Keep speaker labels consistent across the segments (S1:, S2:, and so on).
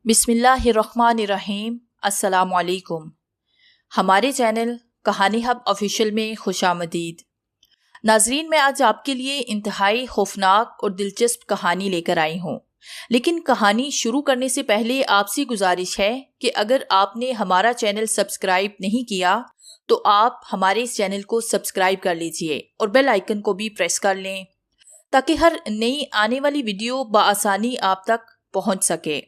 S1: बिस्मिल्लाहिर्रहमानिर्रहीम। अस्सलामुअलैकुम। हमारे चैनल कहानी हब ऑफिशियल में खुशामदीद। नाजरीन, मैं आज आपके लिए इंतहाई खौफनाक और दिलचस्प कहानी लेकर आई हूँ। लेकिन कहानी शुरू करने से पहले आपसे गुजारिश है कि अगर आपने हमारा चैनल सब्सक्राइब नहीं किया तो आप हमारे इस चैनल को सब्सक्राइब कर लीजिए और बेल आइकन को भी प्रेस कर लें ताकि हर नई आने वाली वीडियो बआसानी आप तक पहुँच सके।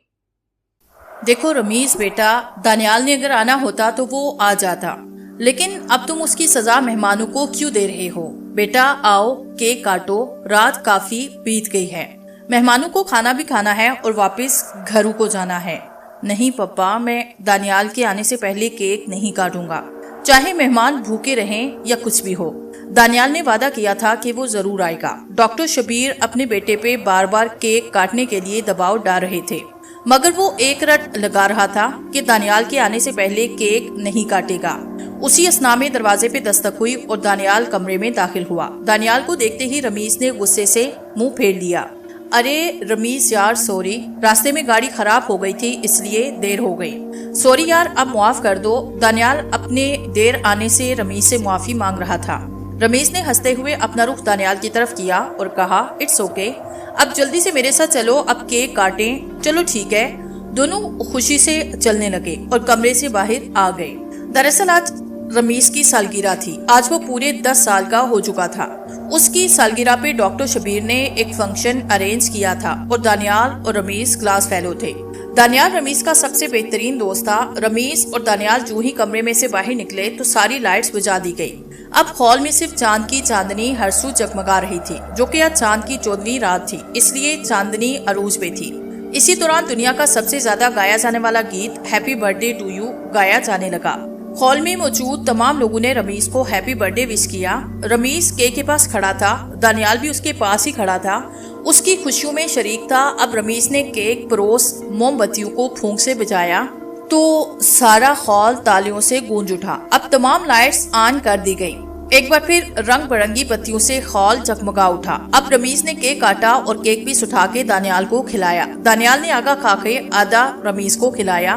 S1: देखो रमीज बेटा, दानियाल ने अगर आना होता तो वो आ जाता, लेकिन अब तुम उसकी सजा मेहमानों को क्यों दे रहे हो? बेटा आओ, केक काटो, रात काफी बीत गई है, मेहमानों को खाना भी खाना है और वापस घरों को जाना है। नहीं पप्पा, मैं दानियाल के आने से पहले केक नहीं काटूंगा, चाहे मेहमान भूखे रहें या कुछ भी हो। दानियाल ने वादा किया था कि वो जरूर आएगा। डॉक्टर शबीर अपने बेटे पे बार बार केक काटने के लिए दबाव डाल रहे थे, मगर वो एक रट लगा रहा था कि दानियाल के आने से पहले केक नहीं काटेगा। उसी असना में दरवाजे पे दस्तक हुई और दानियाल कमरे में दाखिल हुआ। दानियाल को देखते ही रमीज ने गुस्से से मुंह फेर लिया। अरे रमीज यार, सॉरी, रास्ते में गाड़ी खराब हो गई थी इसलिए देर हो गई। सॉरी यार, अब माफ कर दो। दानियाल अपने देर आने से रमीज से माफी मांग रहा था। रमीज ने हंसते हुए अपना रुख दानियाल की तरफ किया और कहा, इट्स ओके, अब जल्दी से मेरे साथ चलो, अब केक काटें। चलो ठीक है। दोनों खुशी से चलने लगे और कमरे से बाहर आ गए। दरअसल आज रमीज की सालगिरह थी। आज वो पूरे 10 साल का हो चुका था। उसकी सालगिरह पे डॉक्टर शबीर ने एक फंक्शन अरेंज किया था और दानियाल और रमीज क्लास फेलो थे। दानियाल रमीज का सबसे बेहतरीन दोस्त था। रमीज और दानियाल जो ही कमरे में से बाहर निकले तो सारी लाइट्स बुझा दी गई। अब हॉल में सिर्फ चांद की चांदनी हर सू जगमगा रही थी, जो कि आज चांद की 14वीं रात थी, इसलिए चांदनी अरूज पे थी। इसी दौरान दुनिया का सबसे ज्यादा गाया जाने वाला गीत हैप्पी बर्थडे टू यू गाया जाने लगा। हॉल में मौजूद तमाम लोगों ने रमीज को हैप्पी बर्थडे विश किया। रमीज केक के पास खड़ा था, दानियाल भी उसके पास ही खड़ा था, उसकी खुशियों में शरीक था। अब रमीज ने केक परोस मोमबत्तियों को फूंक से बजाया तो सारा हॉल तालियों से गूंज उठा। अब तमाम लाइट्स ऑन कर दी गई। एक बार फिर रंग बिरंगी बत्तियों से हॉल जगमगा उठा। अब रमीज ने केक काटा और केक पीस उठा के दानियाल को खिलाया। दानियाल ने आधा खाके आधा रमीज को खिलाया।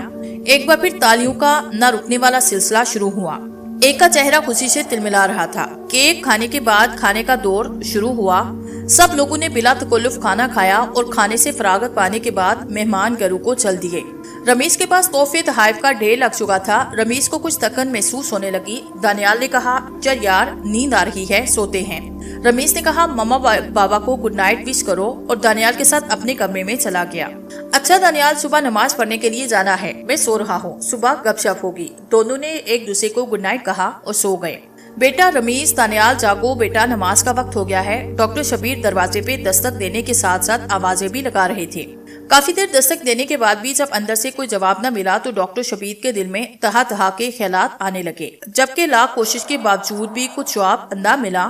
S1: एक बार फिर तालियों का न रुकने वाला सिलसिला शुरू हुआ। एक का चेहरा खुशी से तिलमिला रहा था। केक खाने के बाद खाने का दौर शुरू हुआ। सब लोगों ने बिला तकल्लुफ खाना खाया और खाने से फरागत पाने के बाद मेहमान घरों को चल दिए। रमीज के पास तोहफे तोहफे का ढेर लग चुका था। रमीज को कुछ थकन महसूस होने लगी। दानियाल ने कहा, चल यार, नींद आ रही है, सोते हैं। रमीज ने कहा, मम्मा बाबा को गुड नाइट विश करो, और दानियाल के साथ अपने कमरे में चला गया। अच्छा दानियाल, सुबह नमाज पढ़ने के लिए जाना है, मैं सो रहा हूँ, सुबह गपशप होगी। दोनों ने एक दूसरे को गुड नाइट कहा और सो गए। बेटा रमीज, दानियाल जागो बेटा, नमाज का वक्त हो गया है। डॉक्टर शबीर दरवाजे पे दस्तक देने के साथ साथ आवाजें भी लगा रहे थे। काफी देर दस्तक देने के बाद भी जब अंदर से कोई जवाब न मिला तो डॉक्टर शबीर के दिल में तहा तहा के ख्यालात आने लगे। जबकि लाख कोशिश के बावजूद भी कुछ जवाब न मिला,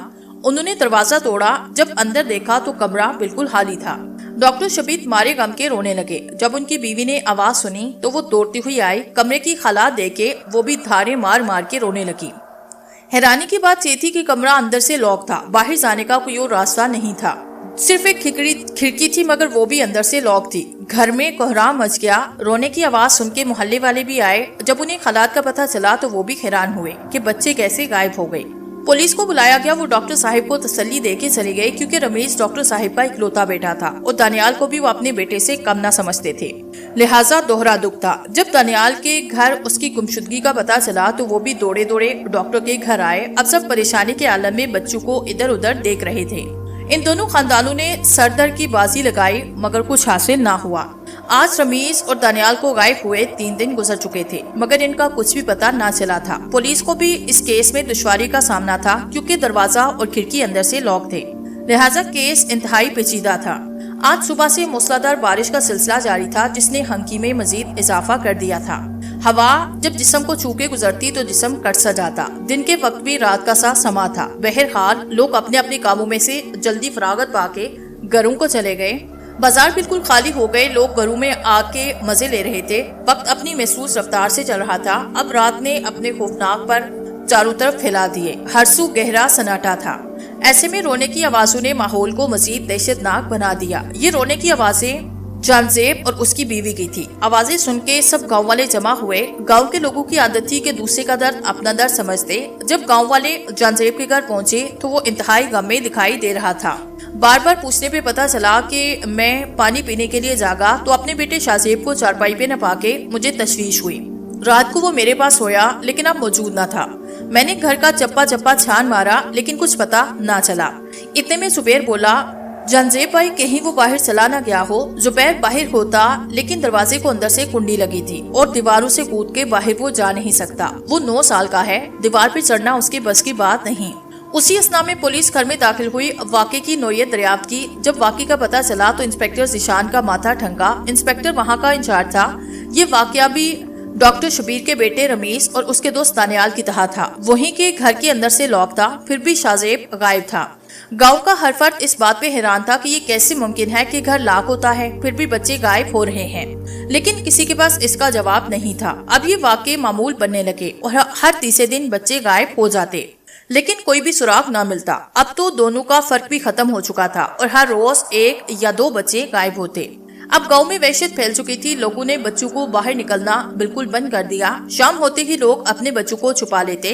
S1: उन्होंने दरवाजा तोड़ा। जब अंदर देखा तो कमरा बिल्कुल खाली था। डॉक्टर शबीर मारे गम के रोने लगे। जब उनकी बीवी ने आवाज सुनी तो वो दौड़ती हुई आई। कमरे की हालात देखे वो भी धारे मार मार के रोने लगी। हैरानी की बात ये थी कि कमरा अंदर से लॉक था, बाहर जाने का कोई और रास्ता नहीं था। सिर्फ एक खिड़की थी, मगर वो भी अंदर से लॉक थी। घर में कोहराम मच गया। रोने की आवाज सुन के मोहल्ले वाले भी आए। जब उन्हें हालात का पता चला तो वो भी हैरान हुए कि बच्चे कैसे गायब हो गए। पुलिस को बुलाया गया। वो डॉक्टर साहिब को तसल्ली देके चले गए, क्योंकि रमीज डॉक्टर साहिब का इकलौता बेटा था और दानियाल को भी वो अपने बेटे से कम ना समझते थे, लिहाजा दोहरा दुख था। जब दानियाल के घर उसकी गुमशुदगी का पता चला तो वो भी दौड़े दौड़े डॉक्टर के घर आए। अब सब परेशानी के आलम में बच्चों को इधर उधर देख रहे थे। इन दोनों खानदानों ने सरदर की बाजी लगाई, मगर कुछ हासिल ना हुआ। आज रमीज और दानियाल को गायब हुए 3 दिन गुजर चुके थे, मगर इनका कुछ भी पता ना चला था। पुलिस को भी इस केस में दुश्वारी का सामना था, क्योंकि दरवाजा और खिड़की अंदर से लॉक थे, लिहाजा केस इंतहाई पेचीदा था। आज सुबह से मूसलाधार बारिश का सिलसिला जारी था, जिसने हंकी में मजीद इजाफा कर दिया था। हवा जब जिस्म को छू के गुजरती तो जिस्म कट सा जाता। दिन के वक्त भी रात का सा समा था। बहरहाल लोग अपने अपने कामों में से जल्दी फरागत पाके घरों को चले गए। बाजार बिल्कुल खाली हो गए। लोग घरों में आके मजे ले रहे थे। वक्त अपनी महसूस रफ्तार से चल रहा था। अब रात ने अपने खौफनाक पर चारों तरफ फैला दिए। हर सू गहरा सन्नाटा था। ऐसे में रोने की आवाजों ने माहौल को मजीद दहशतनाक बना दिया। ये रोने की आवाजें जानजेब और उसकी बीवी की थी। आवाजें सुन के सब गांव वाले जमा हुए। गांव के लोगों की आदत थी कि दूसरे का दर्द अपना दर्द समझते। जब गांव वाले जानजेब के घर पहुंचे तो वो इंतहाई गम में दिखाई दे रहा था। बार बार पूछने पे पता चला कि मैं पानी पीने के लिए जागा तो अपने बेटे शाहजेब को चारपाई पे न पाके मुझे तशवीश हुई। रात को वो मेरे पास सोया लेकिन अब मौजूद न था। मैंने घर का चप्पा चप्पा छान मारा लेकिन कुछ पता न चला। इतने में जुबैर बोला, जानजेब भाई कहीं वो बाहर चला न गया हो। जुबैर बाहर होता लेकिन दरवाजे को अंदर से कुंडी लगी थी और दीवारों से कूद के बाहर वो जा नहीं सकता। वो 9 साल का है, दीवार पे चढ़ना उसके बस की बात नहीं। उसी असना में पुलिस घर में दाखिल हुई। वाक़े की नौयत दरियाफ्त की। जब वाक़े का पता चला तो इंस्पेक्टर जिशान का माथा ठनका। इंस्पेक्टर वहाँ का इंचार्ज था। ये वाक़या भी डॉक्टर शबीर के बेटे रमीस और उसके दोस्त दानियाल की तरह था। वहीं के घर के अंदर से लॉक था, फिर भी शाहजेब गायब था। गांव का हर फर्द इस बात पे हैरान था कि ये कैसे मुमकिन है कि घर लॉक होता है फिर भी बच्चे गायब हो रहे हैं, लेकिन किसी के पास इसका जवाब नहीं था। अब ये वाक़े मामूल बनने लगे और हर तीसरे दिन बच्चे गायब हो जाते, लेकिन कोई भी सुराग न मिलता। अब तो दोनों का फर्क भी खत्म हो चुका था और हर रोज 1 या 2 बच्चे गायब होते। अब गांव में वहशत फैल चुकी थी। लोगों ने बच्चों को बाहर निकलना बिल्कुल बंद कर दिया। शाम होते ही लोग अपने बच्चों को छुपा लेते।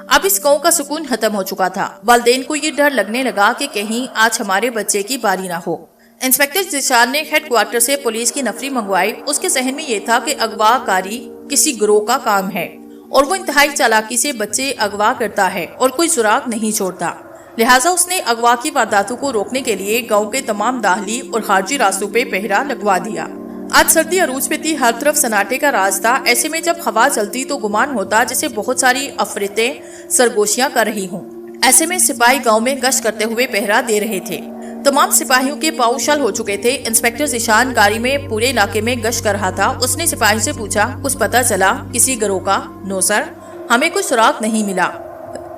S1: अब इस गांव का सुकून खत्म हो चुका था। वालिदैन को ये डर लगने लगा कि कहीं आज हमारे बच्चे की बारी ना हो। इंस्पेक्टर जिशान ने हेडक्वार्टर से पुलिस की नफरी मंगवाई। उसके जहन में ये था कि अगवाकारी किसी गिरोह का काम है और वो इंतहाई चालाकी से बच्चे अगवा करता है और कोई सुराग नहीं छोड़ता। लिहाजा उसने अगवा की वारदातों को रोकने के लिए गांव के तमाम दाखिली और खारजी रास्तों पे पहरा लगवा दिया। आज सर्दी अरूज पे थी, हर तरफ सन्नाटे का राज था। ऐसे में जब हवा चलती तो गुमान होता जैसे बहुत सारी अफरीतें सरगोशियां कर रही हों। ऐसे में सिपाही गांव में गश्त करते हुए पहरा दे रहे थे। तमाम सिपाहियों के पाँव शल हो चुके थे। इंस्पेक्टर जिशान गाड़ी में पूरे इलाके में गश्त कर रहा था। उसने सिपाही से पूछा, कुछ पता चला किसी गिरोह का? नो सर, हमें कोई सुराग नहीं मिला।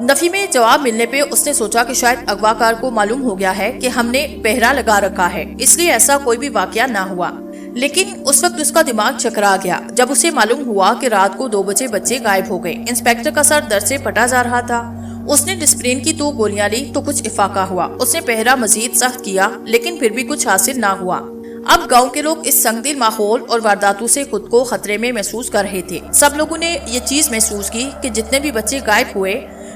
S1: नफी में जवाब मिलने पे उसने सोचा कि शायद अगवाकार को मालूम हो गया है कि हमने पहरा लगा रखा है, इसलिए ऐसा कोई भी वाकया ना हुआ। लेकिन उस वक्त उसका दिमाग चकरा गया जब उसे मालूम हुआ कि रात को 2 बजे बच्चे गायब हो गए। इंस्पेक्टर का सर दर्द से फटा जा रहा था। उसने डिस्प्रिन की 2 गोलियां ली तो कुछ इफाका हुआ। उसने पहरा मजीद सख्त किया लेकिन फिर भी कुछ हासिल ना हुआ। अब गांव के लोग इस संगदिल माहौल और वारदातों से खुद को खतरे में महसूस कर रहे थे। सब लोगों ने ये चीज महसूस की कि जितने भी बच्चे गायब हुए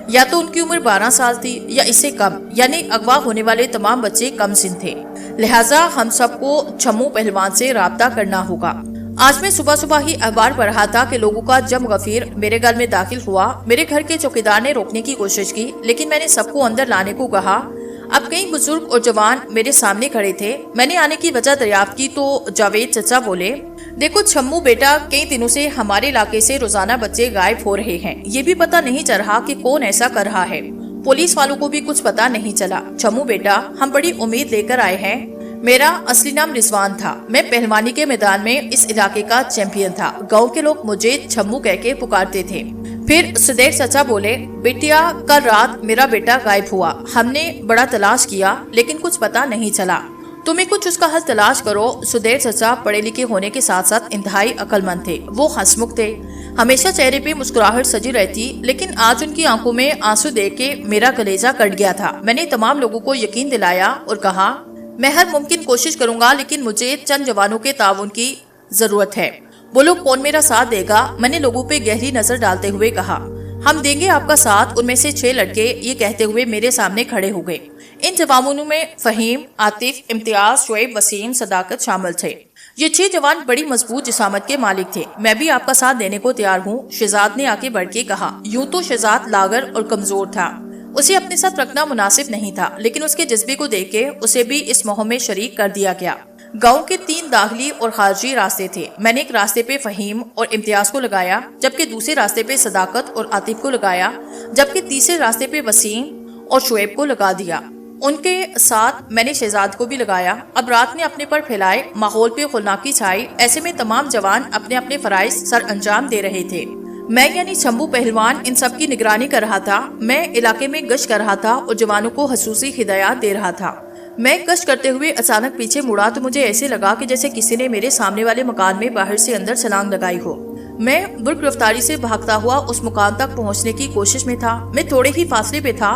S1: या तो उनकी उम्र 12 साल थी या इससे कम, यानी अगवा होने वाले तमाम बच्चे कम सिन थे। लिहाजा हम सबको छम्मू पहलवान से राब्ता करना होगा। आज मैं सुबह सुबह ही अखबार पढ़ रहा था कि लोगों का जम गफीर मेरे घर में दाखिल हुआ। मेरे घर के चौकीदार ने रोकने की कोशिश की लेकिन मैंने सबको अंदर लाने को कहा। अब कई बुजुर्ग और जवान मेरे सामने खड़े थे। मैंने आने की वजह दरियाफ्त की तो जावेद चचा बोले, देखो छम्मू बेटा, कई दिनों से हमारे इलाके से रोजाना बच्चे गायब हो रहे हैं। ये भी पता नहीं चल रहा कि कौन ऐसा कर रहा है। पुलिस वालों को भी कुछ पता नहीं चला। छम्मू बेटा, हम बड़ी उम्मीद लेकर आए हैं। मेरा असली नाम रिजवान था। मैं पहलवानी के मैदान में इस इलाके का चैंपियन था। गांव के लोग मुझे छम्मू कह के पुकारते थे। फिर सुदेर चचा बोले, बेटिया, कल रात मेरा बेटा गायब हुआ। हमने बड़ा तलाश किया लेकिन कुछ पता नहीं चला। तुम्हें कुछ उसका हल तलाश करो। सुदेर चचा पढ़े लिखे होने के साथ साथ इंतहाई अक्लमंद थे। वो हंसमुख थे, हमेशा चेहरे पे मुस्कुराहट सजी रहती, लेकिन आज उनकी आंखों में आंसू देख के मेरा कलेजा कट गया था। मैंने तमाम लोगों को यकीन दिलाया और कहा, मैं हर मुमकिन कोशिश करूंगा लेकिन मुझे चंद जवानों के ताउन की जरूरत है। वो लोग कौन मेरा साथ देगा? मैंने लोगों पे गहरी नजर डालते हुए कहा, हम देंगे आपका साथ। उनमें से 6 लड़के ये कहते हुए मेरे सामने खड़े हो गए। इन जवानों में फहीम, आतिफ, इम्तियाज, शुएब, वसीम, सदाकत शामिल थे। ये 6 जवान बड़ी मजबूत जिसामत के मालिक थे। मैं भी आपका साथ देने को तैयार हूँ, शहजाद ने आगे बढ़ के कहा। यूं तो शहजाद लागर और कमजोर था, उसे अपने साथ रखना मुनासिब नहीं था, लेकिन उसके जज्बे को देख के उसे भी इस मोह में शरीक कर दिया गया। गांव के 3 दाखिली और खारजी रास्ते थे। मैंने एक रास्ते पे फहीम और इम्तियाज को लगाया, जबकि दूसरे रास्ते पे सदाकत और आतिफ को लगाया, जबकि तीसरे रास्ते पे वसीम और शुएब को लगा दिया। उनके साथ मैंने शहजाद को भी लगाया। अब रात ने अपने पर फैलाए, माहौल पे खुलनाकी छाई। ऐसे में तमाम जवान अपने अपने फराइज सर अंजाम दे रहे थे। मैं यानी छम्बू पहलवान इन सब की निगरानी कर रहा था। मैं इलाके में गश्त कर रहा था और जवानों को खसूसी हिदायत दे रहा था। मैं गश्त करते हुए अचानक पीछे मुड़ा तो मुझे ऐसे लगा कि जैसे किसी ने मेरे सामने वाले मकान में बाहर से अंदर छलांग लगाई हो। मैं बुर्क रफ्तारी से भागता हुआ उस मुकाम तक पहुंचने की कोशिश में था। मैं थोड़े ही फासले पे था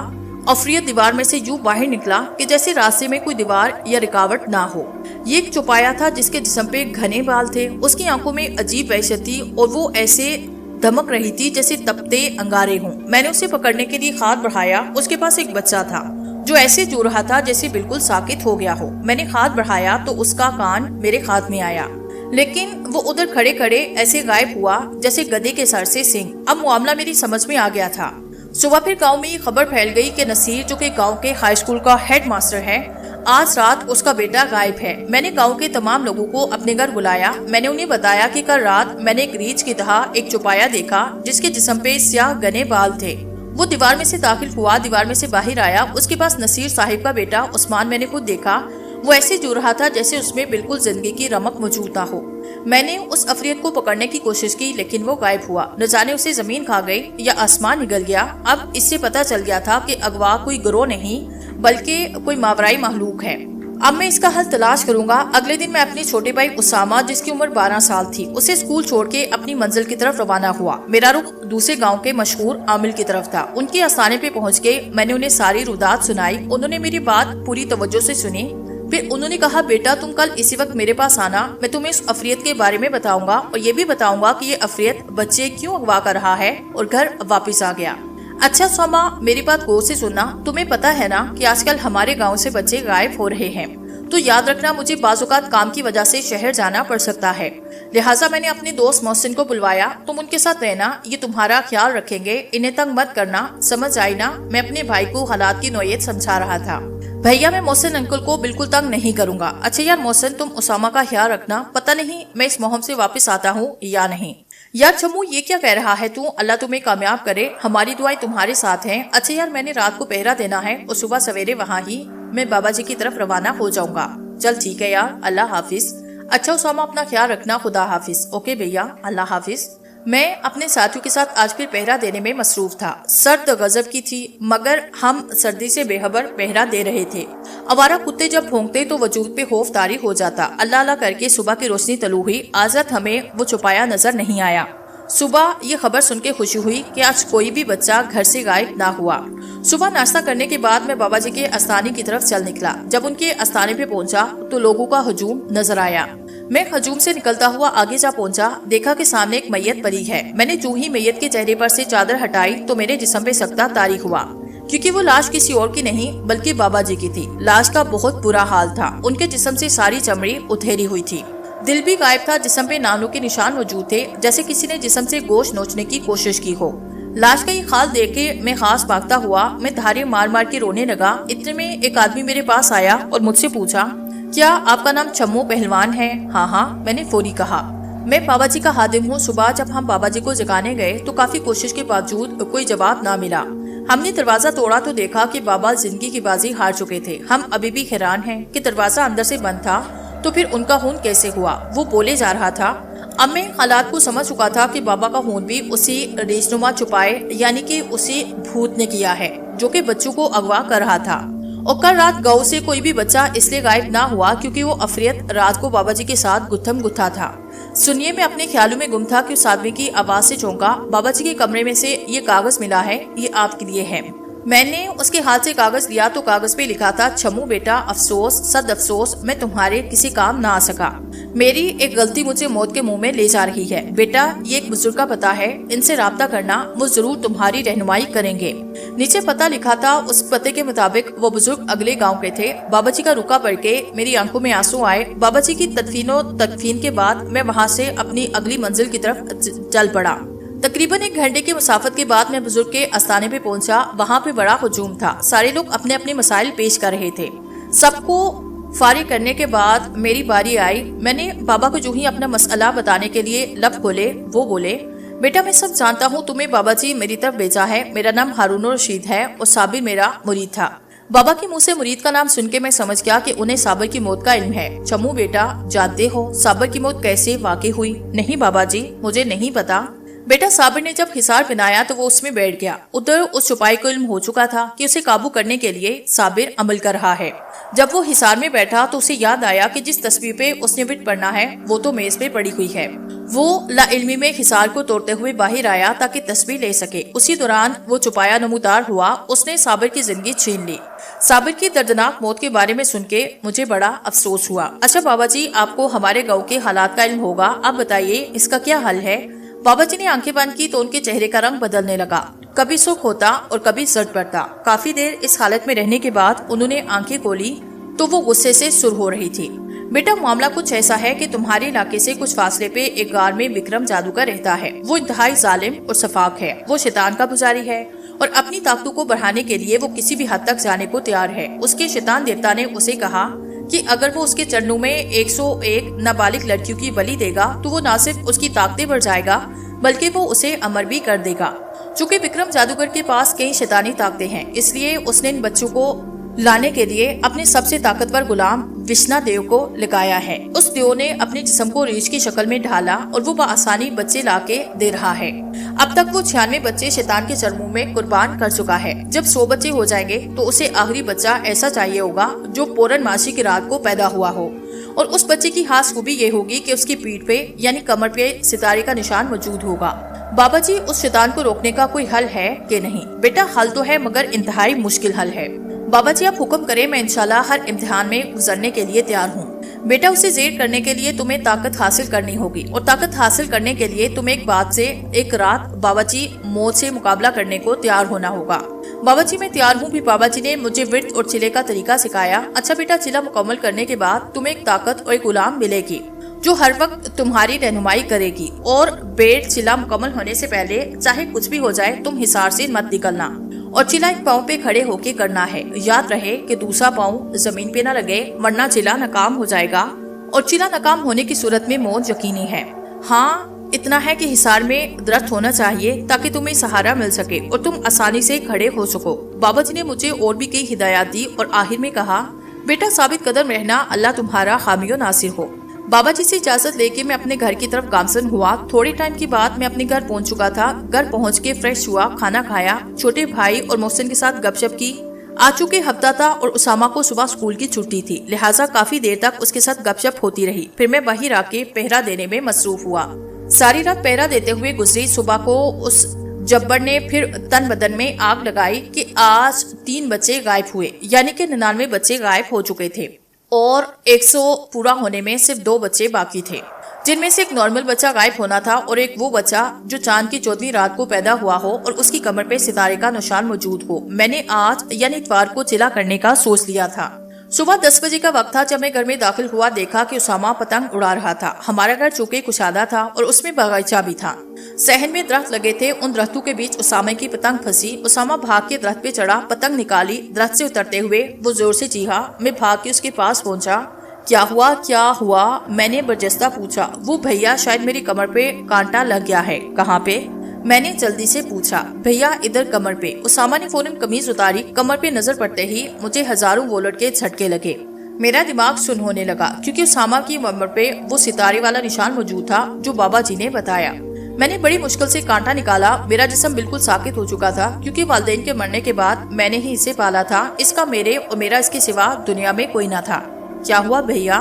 S1: अफरियत दीवार में से यूं बाहर निकला कि जैसे रास्ते में कोई दीवार या रुकावट ना हो। ये एक चौपाया था जिसके जिस्म पे घने बाल थे। उसकी आंखों में अजीब वहशत थी और वो ऐसे धमक रही थी जैसे तपते अंगारे हों। मैंने उसे पकड़ने के लिए हाथ बढ़ाया। उसके पास एक बच्चा था जो ऐसे जो रहा था जैसे बिल्कुल साकित हो गया हो। मैंने हाथ बढ़ाया तो उसका कान मेरे हाथ में आया, लेकिन वो उधर खड़े खड़े ऐसे गायब हुआ जैसे गधे के सर से सींग। अब मामला मेरी समझ में आ गया था। सुबह फिर गांव में ये खबर फैल गई कि नसीर, जो कि गांव के हाई स्कूल का हेड मास्टर है, आज रात उसका बेटा गायब है। मैंने गांव के तमाम लोगों को अपने घर बुलाया। मैंने उन्हें बताया कि कल रात मैंने एक रीछ की तरह एक चौपाया देखा जिसके जिस्म पे स्याह घने बाल थे। वो दीवार में से दाखिल हुआ, दीवार में से बाहर आया। उसके पास नसीर साहिब का बेटा उस्मान मैंने खुद देखा। वो ऐसे जो रहा था जैसे उसमें बिल्कुल जिंदगी की रमक मौजूद हो। मैंने उस अफरियत को पकड़ने की कोशिश की, लेकिन वो गायब हुआ। न जाने उसे जमीन खा गई या आसमान निगल गया। अब इससे पता चल गया था कि अगवा कोई गिरोह नहीं बल्कि कोई मावराई महलूक है। अब मैं इसका हल तलाश करूंगा। अगले दिन मैं अपने छोटे भाई उसामा, जिसकी उम्र 12 साल थी, उसे स्कूल छोड़ के अपनी मंजिल की तरफ रवाना हुआ। मेरा रुख दूसरे गांव के मशहूर आमिल की तरफ था। उनके आस्थाने पे पहुंच के मैंने उन्हें सारी रुदात सुनाई। उन्होंने मेरी बात पूरी तवज्जो से सुनी। फिर उन्होंने कहा, बेटा तुम कल इसी वक्त मेरे पास आना, मैं तुम्हें इस अफरियत के बारे में बताऊंगा और ये भी बताऊंगा कि ये अफरियत बच्चे क्यों अगवा कर रहा है। और घर वापस आ गया। अच्छा सोमा, मेरी बात गौर से सुनना। तुम्हें पता है ना कि आजकल हमारे गांव से बच्चे गायब हो रहे हैं। तो याद रखना, मुझे बाज़-औक़ात काम की वजह से शहर जाना पड़ सकता है। लिहाजा मैंने अपने दोस्त मोहसिन को बुलवाया। तुम उनके साथ रहना, ये तुम्हारा ख्याल रखेंगे। इन्हें तंग मत करना, समझ आई ना? मैं अपने भाई को हालात की नौयत समझा रहा था। भैया, मैं मोहसिन अंकल को बिल्कुल तंग नहीं करूंगा। अच्छा यार मोहसिन, तुम उसामा का ख्याल रखना। पता नहीं मैं इस मोहम से वापस आता हूँ या नहीं। यार चमू, ये क्या कह रहा है तू? अल्लाह तुम्हें कामयाब करे, हमारी दुआएं तुम्हारे साथ हैं। अच्छा यार, मैंने रात को पहरा देना है और सुबह सवेरे वहाँ ही मैं बाबा जी की तरफ रवाना हो जाऊंगा। चल ठीक है यार, अल्लाह हाफिज। अच्छा उसामा, अपना ख्याल रखना, खुदा हाफिज। ओके भैया, अल्लाह हाफिज। मैं अपने साथियों के साथ आज फिर पहरा देने में मसरूफ था। सर्द गजब की थी, मगर हम सर्दी से बेखबर पहरा दे रहे थे। आवारा कुत्ते जब भौंकते तो वजूद पे खौफ तारी हो जाता। अल्लाह अल्लाह करके सुबह की रोशनी तलू हुई। आज रात हमें वो छुपाया नजर नहीं आया। सुबह ये खबर सुन के खुशी हुई कि आज कोई भी बच्चा घर से गायब ना हुआ। सुबह नाश्ता करने के बाद मैं बाबा जी के आस्थाने की तरफ चल निकला। जब उनके आस्थाने पे पहुंचा तो लोगों का हजूम नजर आया। मैं हजूम से निकलता हुआ आगे जा पहुंचा। देखा कि सामने एक मैयत पड़ी है। मैंने जो ही मैयत के चेहरे पर से चादर हटाई तो मेरे जिस्म पे सख्ता तारी हुआ, क्योंकि वो लाश किसी और की नहीं बल्कि बाबा जी की थी। लाश का बहुत बुरा हाल था। उनके जिस्म से सारी चमड़ी उधेरी हुई थी। दिल भी गायब था। जिस्म पे नानों के निशान मौजूद थे, जैसे किसी ने जिस्म से गोश्त नोचने की कोशिश की हो। लाश का ये हाल देख के मैं खास भागता हुआ मैं धारे मार मार के रोने लगा। इतने में एक आदमी मेरे पास आया और मुझसे पूछा, क्या आपका नाम चम्मू पहलवान है? हाँ हाँ, मैंने फौरी कहा। मैं बाबा जी का हादिम हूँ। सुबह जब हम बाबा जी को जगाने गए तो काफी कोशिश के बावजूद कोई जवाब ना मिला। हमने दरवाजा तोड़ा तो देखा कि बाबा जिंदगी की बाजी हार चुके थे। हम अभी भी हैरान हैं कि दरवाजा अंदर से बंद था तो फिर उनका खून कैसे हुआ? वो बोले जा रहा था। अब मैं हालात को समझ चुका था कि बाबा का खून भी उसी रेशनुमा छुपाए यानी कि उसी भूत ने किया है जो कि बच्चों को अगवा कर रहा था। और कल रात गांव से कोई भी बच्चा इसलिए गायब ना हुआ क्योंकि वो अफरियत रात को बाबा जी के साथ गुत्थम गुत्था था। सुनिए, मैं अपने ख्यालों में गुम था कि उस आदमी की आवाज से चौंका। बाबा जी के कमरे में से ये कागज मिला है, ये आपके लिए है। मैंने उसके हाथ से कागज लिया तो कागज पे लिखा था, चम्मू बेटा, अफसोस, सद अफसोस, मैं तुम्हारे किसी काम ना आ सका। मेरी एक गलती मुझे मौत के मुंह में ले जा रही है। बेटा, ये एक बुजुर्ग का पता है, इनसे राब्ता करना, वो जरूर तुम्हारी रहनुमाई करेंगे। नीचे पता लिखा था। उस पते के मुताबिक वो बुजुर्ग अगले गांव के थे। बाबा जी का रुका पढ़ के मेरी आंखों में आंसू आए। बाबा जी की तदफीन के बाद मैं वहाँ से अपनी अगली मंजिल की तरफ चल पड़ा। तकरीबन 1 घंटे की मुसाफत के बाद मैं बुजुर्ग के आस्थाने पे पहुंचा। वहाँ पे बड़ा हुजूम था। सारे लोग अपने अपने मसाइल पेश कर रहे थे। सबको फारिग करने के बाद मेरी बारी आई। मैंने बाबा को जो ही अपना मसला बताने के लिए लब खोले, वो बोले, बेटा मैं सब जानता हूँ, तुम्हें बाबा जी मेरी तरफ भेजा है। मेरा नाम हारून रशीद है और साबिर मेरा मुरीद था। बाबा के मुंह से मुरीद का नाम सुन के मैं समझ गया कि उन्हें साबिर की मौत का इल्म है। चम्मू बेटा, जानते हो साबिर की मौत कैसे वाकई हुई? नहीं बाबा जी, मुझे नहीं पता। बेटा साबिर ने जब हिसार बनाया तो वो उसमें बैठ गया। उधर उस सिपाही को इल्म हो चुका था कि उसे काबू करने के लिए साबिर अमल कर रहा है। जब वो हिसार में बैठा तो उसे याद आया कि जिस तस्वीर पे उसने विट पढ़ना है वो तो मेज पे पड़ी हुई है। वो लाइल्मी में हिसार को तोड़ते हुए बाहर आया ताकि तस्वीर ले सके। उसी दौरान वो चुपाया नमूदार हुआ, उसने साबिर की जिंदगी छीन ली। साबिर की दर्दनाक मौत के बारे में सुन के मुझे बड़ा अफसोस हुआ। अच्छा बाबा जी, आपको हमारे गाँव के हालात का इल्म होगा, आप बताइए इसका क्या हल है। बाबा जी ने आंखें बंद की तो उनके चेहरे का रंग बदलने लगा। कभी सुख होता और कभी जट पड़ता। काफी देर इस हालत में रहने के बाद उन्होंने आंखें खोली तो वो गुस्से से सुर हो रही थी। बेटा मामला कुछ ऐसा है कि तुम्हारे इलाके से कुछ फासले पे एक गार में विक्रम जादूगर रहता है। वो इंतहाई जालिम और सफाक है। वो शैतान का पुजारी है और अपनी ताकतों को बढ़ाने के लिए वो किसी भी हद तक जाने को तैयार है। उसके शैतान देवता ने उसे कहा कि अगर वो उसके चरणों में 101 नाबालिग लड़कियों की बलि देगा तो वो न सिर्फ उसकी ताकतें बढ़ जाएगा बल्कि वो उसे अमर भी कर देगा। चूँकि विक्रम जादूगर के पास कई शैतानी ताकतें हैं, इसलिए उसने इन बच्चों को लाने के लिए अपने सबसे ताकतवर गुलाम विष्णा देव को लगाया है। उस देव ने अपने जिस्म को रीछ की शक्ल में ढाला और वो बआसानी बच्चे लाके दे रहा है। अब तक वो 96 बच्चे शैतान के चरमों में कुर्बान कर चुका है। जब 100 बच्चे हो जाएंगे तो उसे आखिरी बच्चा ऐसा चाहिए होगा जो पूर्णमासी की रात को पैदा हुआ हो, और उस बच्चे की खास खूबी ये होगी कि उसकी पीठ पे यानी कमर पे सितारे का निशान मौजूद होगा। बाबा जी, उस शैतान को रोकने का कोई हल है कि नहीं? बेटा हल तो है मगर इंतहाई मुश्किल हल है। बाबा जी आप हुक्म करें, मैं इंशाल्लाह हर इम्तिहान में गुजरने के लिए तैयार हूँ। बेटा उसे ज़ेर करने के लिए तुम्हें ताकत हासिल करनी होगी, और ताकत हासिल करने के लिए तुम्हें एक रात बाबा जी मौत से मुकाबला करने को तैयार होना होगा। बाबा जी मैं तैयार हूँ। भी बाबा जी ने मुझे विर्द और चिले का तरीका सिखाया। अच्छा बेटा, चिला मुकम्मल करने के बाद तुम्हें एक ताकत और एक गुलाम मिलेगी जो हर वक्त तुम्हारी रहनुमाई करेगी, और बेट चिला मुकम्मल होने से पहले चाहे कुछ भी हो जाए तुम हिसार से मत निकलना, और चिला एक पाँव पे खड़े होके करना है। याद रहे कि दूसरा पाँव जमीन पे न लगे वरना चिला नाकाम हो जाएगा, और चिला नाकाम होने की सूरत में मौत यकीनी है। हाँ इतना है कि हिसार में दरख्त होना चाहिए ताकि तुम्हें सहारा मिल सके और तुम आसानी से खड़े हो सको। बाबा जी ने मुझे और भी कई हिदायत दी और आखिर में कहा, बेटा साबित कदम रहना, अल्लाह तुम्हारा हामियो नासिर हो। बाबा जी से इजाजत लेके मैं अपने घर की तरफ गामसन हुआ। थोड़े टाइम के बाद मैं अपने घर पहुंच चुका था। घर पहुंच के फ्रेश हुआ, खाना खाया, छोटे भाई और मोहसिन के साथ गपशप की। आ चुके हफ्ता था और उसामा को सुबह स्कूल की छुट्टी थी, लिहाजा काफी देर तक उसके साथ गपशप होती रही। फिर मैं बाहर आके पहरा देने में मसरूफ हुआ। सारी रात पहरा देते हुए गुजरी। सुबह को उस जब्बर ने फिर तन बदन में आग लगाई कि आज 3 बच्चे गायब हुए, यानी कि 99 बच्चे गायब हो चुके थे और 100 पूरा होने में सिर्फ 2 बच्चे बाकी थे, जिनमें से एक नॉर्मल बच्चा गायब होना था और एक वो बच्चा जो चांद की 14वीं रात को पैदा हुआ हो और उसकी कमर पे सितारे का निशान मौजूद हो। मैंने आज यानी इतवार को चिला करने का सोच लिया था। सुबह 10 बजे का वक्त था जब मैं घर में दाखिल हुआ। देखा कि उसामा पतंग उड़ा रहा था। हमारा घर चूंकि कुशादा था और उसमें बगीचा भी था। सहन में दरख्त लगे थे, उन दरख्तों के बीच उसामा की पतंग फंसी। उसामा भाग के दरख्त पे चढ़ा, पतंग निकाली। दरख्त से उतरते हुए वो जोर से चीखा। मैं भाग के उसके पास पहुंचा। क्या हुआ? मैंने बरजस्ता पूछा। वो भैया शायद मेरी कमर पे कांटा लग गया है। कहाँ पे? मैंने जल्दी से पूछा। भैया इधर कमर पे। उसामा ने फौरन कमीज उतारी। कमर पे नजर पड़ते ही मुझे हजारों वोल्ट के झटके लगे। मेरा दिमाग सुन्न होने लगा क्योंकि उसामा की कमर पे वो सितारे वाला निशान मौजूद था जो बाबा जी ने बताया। मैंने बड़ी मुश्किल से कांटा निकाला। मेरा जिस्म बिल्कुल साकित हो चुका था क्योंकि वालिदैन के मरने के बाद मैंने ही इसे पाला था। इसका मेरे और मेरा इसके सिवा दुनिया में कोई न था। क्या हुआ भैया?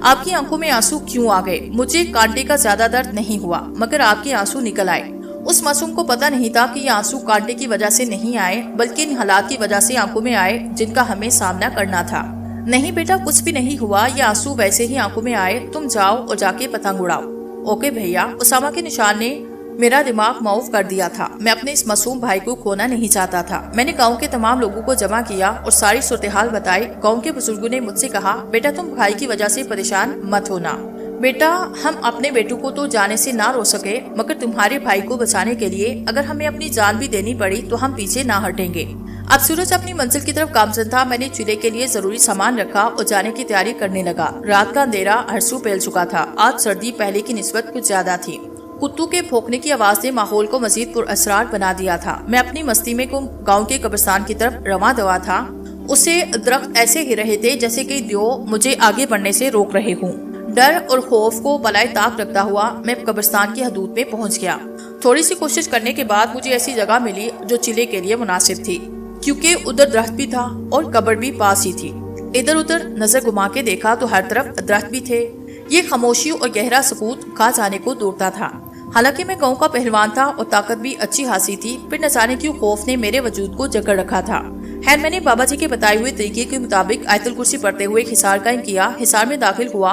S1: आपकी आंखों में आंसू क्यों आ गए? मुझे कांटे का ज्यादा दर्द नहीं हुआ मगर आपके आंसू निकल आए। उस मासूम को पता नहीं था कि ये आंसू कांटे की वजह से नहीं आए बल्कि इन हालात की वजह से आंखों में आए जिनका हमें सामना करना था। नहीं बेटा, कुछ भी नहीं हुआ, ये आंसू वैसे ही आंखों में आए। तुम जाओ और जाके पतंग उड़ाओ। ओके भैया। उसामा के निशान ने मेरा दिमाग माऊफ कर दिया था। मैं अपने इस मासूम भाई को खोना नहीं चाहता था। मैंने गांव के तमाम लोगों को जमा किया और सारी सूरत-ए-हाल बताई। गांव के बुजुर्गों ने मुझसे कहा, बेटा तुम भाई की वजह से परेशान मत होना। बेटा हम अपने बेटों को तो जाने से ना रोक सके मगर तुम्हारे भाई को बचाने के लिए अगर हमें अपनी जान भी देनी पड़ी तो हम पीछे ना हटेंगे। अब सूरज अपनी मंजिल की तरफ गामजन था। मैंने चूल्हे के लिए जरूरी सामान रखा और जाने की तैयारी करने लगा। रात का अंधेरा हरसू फैल चुका था। आज सर्दी पहले की निस्बत कुछ ज्यादा थी। कुत्तों के भौंकने की आवाज ने माहौल को मजीद पुरअसरार बना दिया था। मैं अपनी मस्ती में गाँव के कब्रिस्तान की तरफ रवां दवा था। उसे दरख्त ऐसे गिर रहे थे जैसे कि दियो मुझे आगे बढ़ने से रोक रहे हूँ। डर और खौफ को बलाए ताक रखता हुआ मैं कब्रिस्तान की हदूद में पहुंच गया। थोड़ी सी कोशिश करने के बाद मुझे ऐसी जगह मिली जो चिले के लिए मुनासिब थी, क्योंकि उधर दरख्त भी था और कब्र भी पास ही थी। इधर उधर नजर घुमा के देखा तो हर तरफ दरख्त भी थे। ये खामोशी और गहरा सुकूत कहाँ जाने को दौड़ता था। हालांकि मैं गांव का पहलवान था और ताकत भी अच्छी खासी थी, फिर न जाने क्यों खौफ ने मेरे वजूद को जकड़ रखा था। खैर, मैंने बाबा जी के बताए हुए तरीके के मुताबिक आयतुल कुर्सी पढ़ते हुए हिसार कायम किया। हिसार में दाखिल हुआ।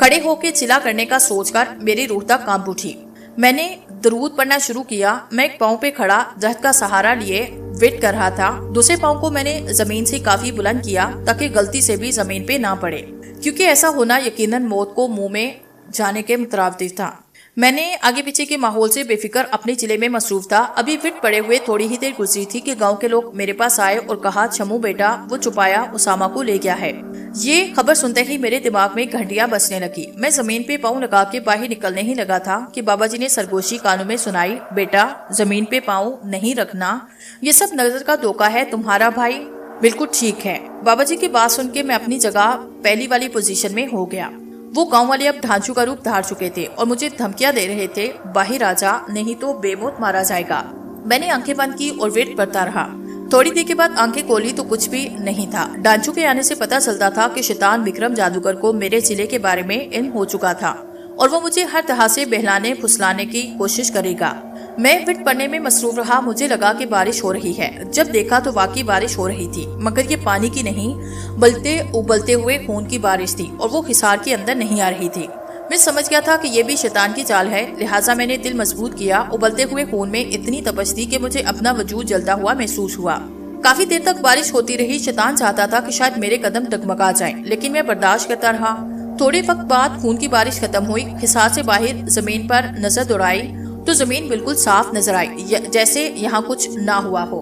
S1: खड़े होकर चिल्ला करने का सोचकर मेरी रूह तक कांप उठी। मैंने दरूद पढ़ना शुरू किया। मैं एक पाँव पे खड़ा दरख्त का सहारा लिए वेट कर रहा था। दूसरे पाँव को मैंने जमीन से काफी बुलंद किया ताकि गलती से भी जमीन पे ना पड़े, क्योंकि ऐसा होना यकीनन मौत को मुंह में जाने के मुतरादिफ था। मैंने आगे पीछे के माहौल से बेफिक्र अपने चिले में मसरूफ था। अभी फिट पड़े हुए थोड़ी ही देर गुजरी थी कि गांव के लोग मेरे पास आए और कहा, छमू बेटा, वो छुपाया उसामा को ले गया है। ये खबर सुनते ही मेरे दिमाग में घंटियां बजने लगी। मैं जमीन पे पाँव लगा के बाहर निकलने ही लगा था कि बाबा जी ने सरगोशी कानों में सुनाई, बेटा जमीन पे पाँव नहीं रखना, ये सब नजर का धोखा है। तुम्हारा भाई बिल्कुल ठीक है। बाबा जी की बात सुन के मैं अपनी जगह पहली वाली पोजीशन में हो गया। वो गांव वाले अब ढांचू का रूप धार चुके थे और मुझे धमकियां दे रहे थे, बाहर आजा नहीं तो बेमौत मारा जाएगा। मैंने आंखें बंद की और वेट करता रहा। थोड़ी देर के बाद आंखें खोली तो कुछ भी नहीं था। ढांचू के आने से पता चलता था कि शैतान विक्रम जादूगर को मेरे जिले के बारे में इल्म हो चुका था और वो मुझे हर तरह से बहलाने फुसलाने की कोशिश करेगा। मैं विट पढ़ने में मसरूफ रहा। मुझे लगा कि बारिश हो रही है। जब देखा तो वाकई बारिश हो रही थी, मगर ये पानी की नहीं, बलते उबलते हुए खून की बारिश थी और वो हिसार के अंदर नहीं आ रही थी। मैं समझ गया था कि ये भी शैतान की चाल है, लिहाजा मैंने दिल मजबूत किया। उबलते हुए खून में इतनी तपश थी कि मुझे अपना वजूद जलता हुआ महसूस हुआ। काफी देर तक बारिश होती रही। शैतान चाहता था कि शायद मेरे कदम डगमगा जाएं, लेकिन मैं बर्दाश्त करता रहा। थोड़े वक्त बाद खून की बारिश खत्म हुई। हिसार से बाहर जमीन पर नजर दौड़ाई तो जमीन बिल्कुल साफ नजर आई, जैसे यहाँ कुछ ना हुआ हो।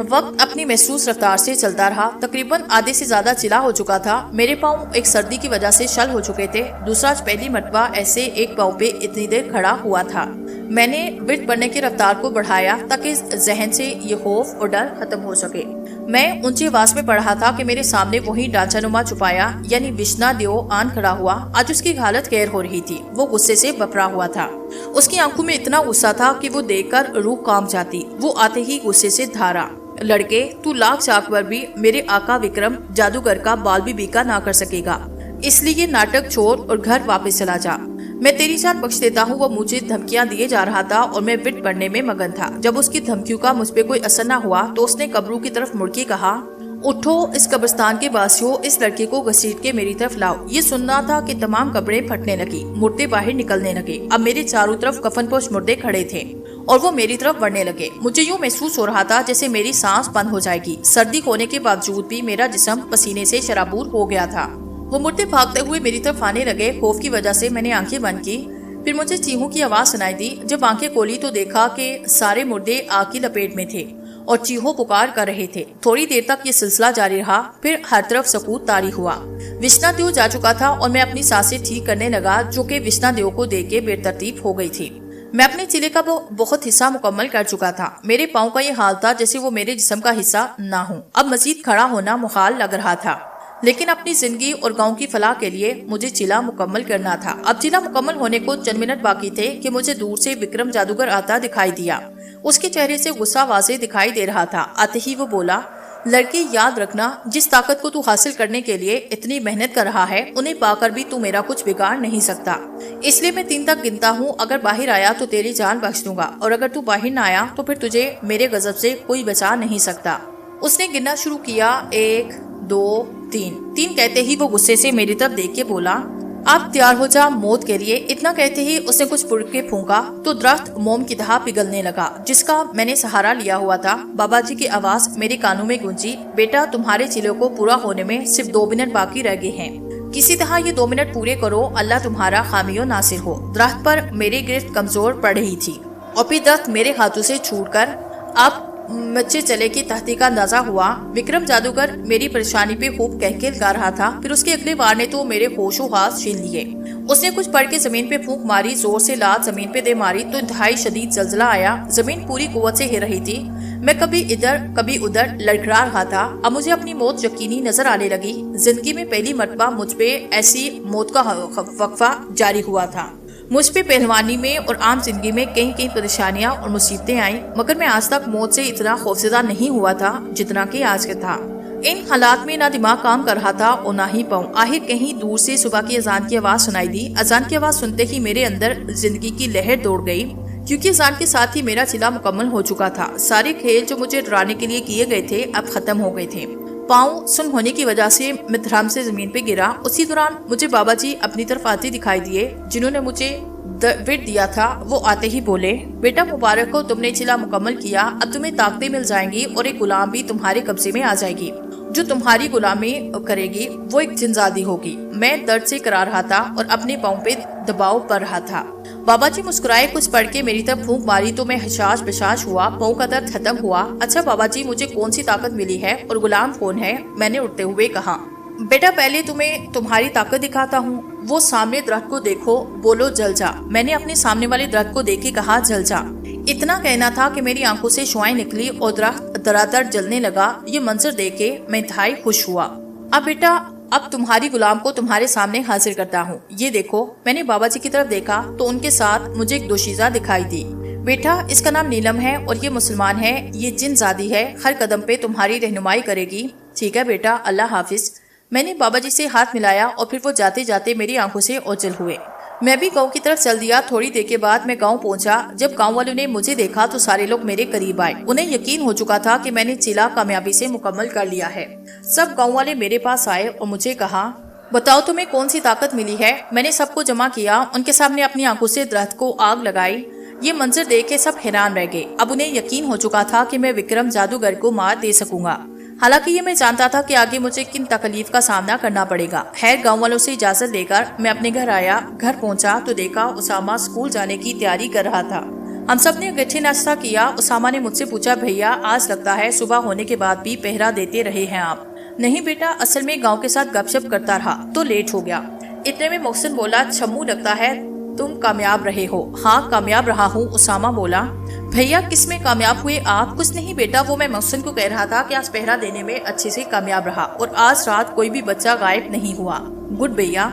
S1: वक्त अपनी महसूस रफ्तार से चलता रहा। तकरीबन आधे से ज्यादा चिला हो चुका था। मेरे पाँव एक सर्दी की वजह से शल हो चुके थे। दूसरा पहली मरतबा ऐसे एक पाँव पे इतनी देर खड़ा हुआ था। मैंने विट पढ़ने की रफ्तार को बढ़ाया ताकि जहन से ये खौफ और डर खत्म हो सके। मैं ऊंची आवाज में पढ़ रहा था कि मेरे सामने वही ढांचानुमा छुपाया यानी विष्णा देव आन खड़ा हुआ। आज उसकी हालत गैर हो रही थी। वो गुस्से से बपरा हुआ था। उसकी आंखों में इतना गुस्सा था कि वो देखकर रूह कांप जाती। वो आते ही गुस्से से धारा, लड़के, तू लाख चाक पर भी मेरे आका विक्रम जादूगर का बाल भी बीका ना कर सकेगा, इसलिए नाटक छोड़ और घर वापस चला जा। मैं तेरी जान बख्श देता हूँ। वो मुझे धमकियां दिए जा रहा था और मैं विट पढ़ने में मगन था। जब उसकी धमकियों का मुझ पे कोई असर न हुआ तो उसने कब्रों की तरफ मुड़ के कहा, उठो इस कब्रिस्तान के वासियों, इस लड़के को घसीट के मेरी तरफ लाओ। ये सुनना था कि तमाम कब्रें फटने लगी, मुर्दे बाहर निकलने लगे। अब मेरे चारों तरफ कफनपोश मुर्दे खड़े थे और वो मेरी तरफ बढ़ने लगे। मुझे यूँ महसूस हो रहा था जैसे मेरी सांस बंद हो जाएगी। सर्दी होने के बावजूद भी मेरा जिस्म पसीने से शराबूर हो गया था। वो मुर्दे भागते हुए मेरी तरफ आने लगे। खौफ की वजह से मैंने आंखें बंद की। फिर मुझे चीहों की आवाज सुनाई दी। जब आंखें खोली तो देखा कि सारे मुर्दे आग की लपेट में थे और चीहों पुकार कर रहे थे। थोड़ी देर तक ये सिलसिला जारी रहा। फिर हर तरफ सकूत तारी हुआ। विष्णा देव जा चुका था और मैं अपनी सांसें ठीक करने लगा, जो कि विष्णा देव को देख के बेतरतीब हो गई थी। मैं अपने चिले का बहुत हिस्सा मुकम्मल कर चुका था। मेरे पाँव का ये हाल था जैसे वो मेरे जिस्म का हिस्सा ना हो। अब मजीद खड़ा होना मुहाल लग रहा था, लेकिन अपनी जिंदगी और गांव की फलाह के लिए मुझे चिला मुकम्मल करना था। अब चिला मुकम्मल होने को चंद मिनट बाकी थे कि मुझे दूर से विक्रम जादूगर आता दिखाई दिया। उसके चेहरे से गुस्सा वाज़ेह दिखाई दे रहा था। आते ही वो बोला, लड़के, याद रखना, जिस ताकत को तू हासिल करने के लिए इतनी मेहनत कर रहा है, उन्हें पाकर भी तू मेरा कुछ बिगाड़ नहीं सकता। इसलिए मैं 3 तक गिनता हूँ। अगर बाहर आया तो तेरी जान बख्श दूंगा और अगर तू बाहर न आया तो फिर तुझे मेरे गजब से कोई बचा नहीं सकता। उसने गिनना शुरू किया, 1 2 3 कहते ही वो गुस्से से मेरी तरफ देख के बोला, आप तैयार हो जा मौत के लिए। इतना कहते ही उसने कुछ पुड़ के फूंका तो दरख्त मोम की तरह पिघलने लगा, जिसका मैंने सहारा लिया हुआ था। बाबा जी की आवाज मेरे कानों में गूंजी, बेटा, तुम्हारे चिलों को पूरा होने में सिर्फ 2 मिनट बाकी रह गए हैं। किसी तरह ये 2 मिनट पूरे करो, अल्लाह तुम्हारा खामियो नासिर हो। दरख्त पर मेरी गिरफ्त कमजोर पड़ रही थी और फिर दरख्त मेरे हाथों से छूटकर अब मच्चे चले की तहती का अंदाजा हुआ। विक्रम जादूगर मेरी परेशानी पे खूब कहकेल गा रहा था। फिर उसके अगले वार ने तो मेरे होशो हाथ छीन लिए। उसने कुछ पढ़ के जमीन पे फूंक मारी, जोर से लात जमीन पे दे मारी तो इंतहाई शदीद जल्जला आया। जमीन पूरी कुव्वत से हिल रही थी। मैं कभी इधर कभी उधर लड़खड़ा रहा था। अब मुझे अपनी मौत यकीनी नजर आने लगी। जिंदगी में पहली मर्तबा मुझ पे ऐसी मौत का वक्फा जारी हुआ था। मुझ पे पहलवानी में और आम जिंदगी में कई कई परेशानियां और मुसीबतें आई, मगर मैं आज तक मौत से इतना खौफजदा नहीं हुआ था जितना कि आज का था। इन हालात में ना दिमाग काम कर रहा था और ना ही पाँव। आखिर कहीं दूर से सुबह की अजान की आवाज सुनाई दी। अजान की आवाज सुनते ही मेरे अंदर जिंदगी की लहर दौड़ गई, क्योंकि अजान के साथ ही मेरा चिल्ला मुकम्मल हो चुका था। सारे खेल जो मुझे डराने के लिए किए गए थे अब खत्म हो गए थे। पाँव सुन होने की वजह से मैं धड़ाम से जमीन पे गिरा। उसी दौरान मुझे बाबा जी अपनी तरफ आते दिखाई दिए, जिन्होंने मुझे वेट दिया था। वो आते ही बोले, बेटा मुबारक हो, तुमने चिल्ला मुकम्मल किया। अब तुम्हें ताकतें मिल जाएंगी और एक गुलाम भी तुम्हारे कब्जे में आ जाएगी। जो तुम्हारी गुलामी करेगी वो एक जिनजादी होगी। मैं दर्द से करा रहा था और अपने पाँव पे दबाव पड़ रहा था। बाबा जी मुस्कुराए, कुछ पढ़ के मेरी तरफ फूंक मारी तो मैं हशाश बशाश हुआ। पाँव का दर्द खत्म हुआ। अच्छा बाबा जी, मुझे कौन सी ताकत मिली है और गुलाम कौन है? मैंने उठते हुए कहा, बेटा पहले तुम्हें तुम्हारी ताकत दिखाता हूँ। वो सामने दरख्त को देखो, बोलो जल जा। मैंने अपने सामने वाले दरख्त को देख के कहा, जल जा। इतना कहना था कि मेरी आंखों से शुआएं निकली और दरख्त दरादर जलने लगा। ये मंजर देख के मैं इंतहाई खुश हुआ। अब बेटा, अब तुम्हारी गुलाम को तुम्हारे सामने हाजिर करता हूँ। ये देखो। मैंने बाबा जी की तरफ देखा तो उनके साथ मुझे एक दोशीजा दिखाई दी। बेटा, इसका नाम नीलम है और ये मुसलमान है। ये जिनजादी है, हर कदम पे तुम्हारी रहनुमाई करेगी। ठीक है बेटा, अल्लाह हाफिज। मैंने बाबा जी से हाथ मिलाया और फिर वो जाते जाते मेरी आंखों से ओझल हुए। मैं भी गांव की तरफ चल दिया। थोड़ी देर के बाद मैं गांव पहुंचा। जब गांव वालों ने मुझे देखा तो सारे लोग मेरे करीब आए। उन्हें यकीन हो चुका था कि मैंने चिल्ला कामयाबी से मुकम्मल कर लिया है। सब गांव वाले मेरे पास आए और मुझे कहा, बताओ तुम्हें कौन सी ताकत मिली है? मैंने सबको जमा किया, उनके सामने अपनी आंखों से दरख्त को आग लगाई। ये मंजर देख के सब हैरान रह गए। अब उन्हें यकीन हो चुका था कि मैं विक्रम जादूगर को मार दे सकूंगा। हालांकि ये मैं जानता था कि आगे मुझे किन तकलीफ का सामना करना पड़ेगा। खैर, गांव वालों से इजाजत लेकर मैं अपने घर आया। घर पहुंचा तो देखा उसामा स्कूल जाने की तैयारी कर रहा था। हम सब ने इकट्ठे नाश्ता किया। उसामा ने मुझसे पूछा, भैया आज लगता है सुबह होने के बाद भी पहरा देते रहे हैं आप? नहीं बेटा, असल में गाँव के साथ गपशप करता रहा तो लेट हो गया। इतने में मोहसिन बोला, छम्मू लगता है तुम कामयाब रहे हो। हाँ कामयाब रहा हूँ, उसामा बोला। भैया किसमें कामयाब हुए आप? कुछ नहीं बेटा, वो मैं मोहसिन को कह रहा था कि आज पहरा देने में अच्छे से कामयाब रहा और आज रात कोई भी बच्चा गायब नहीं हुआ। गुड भैया।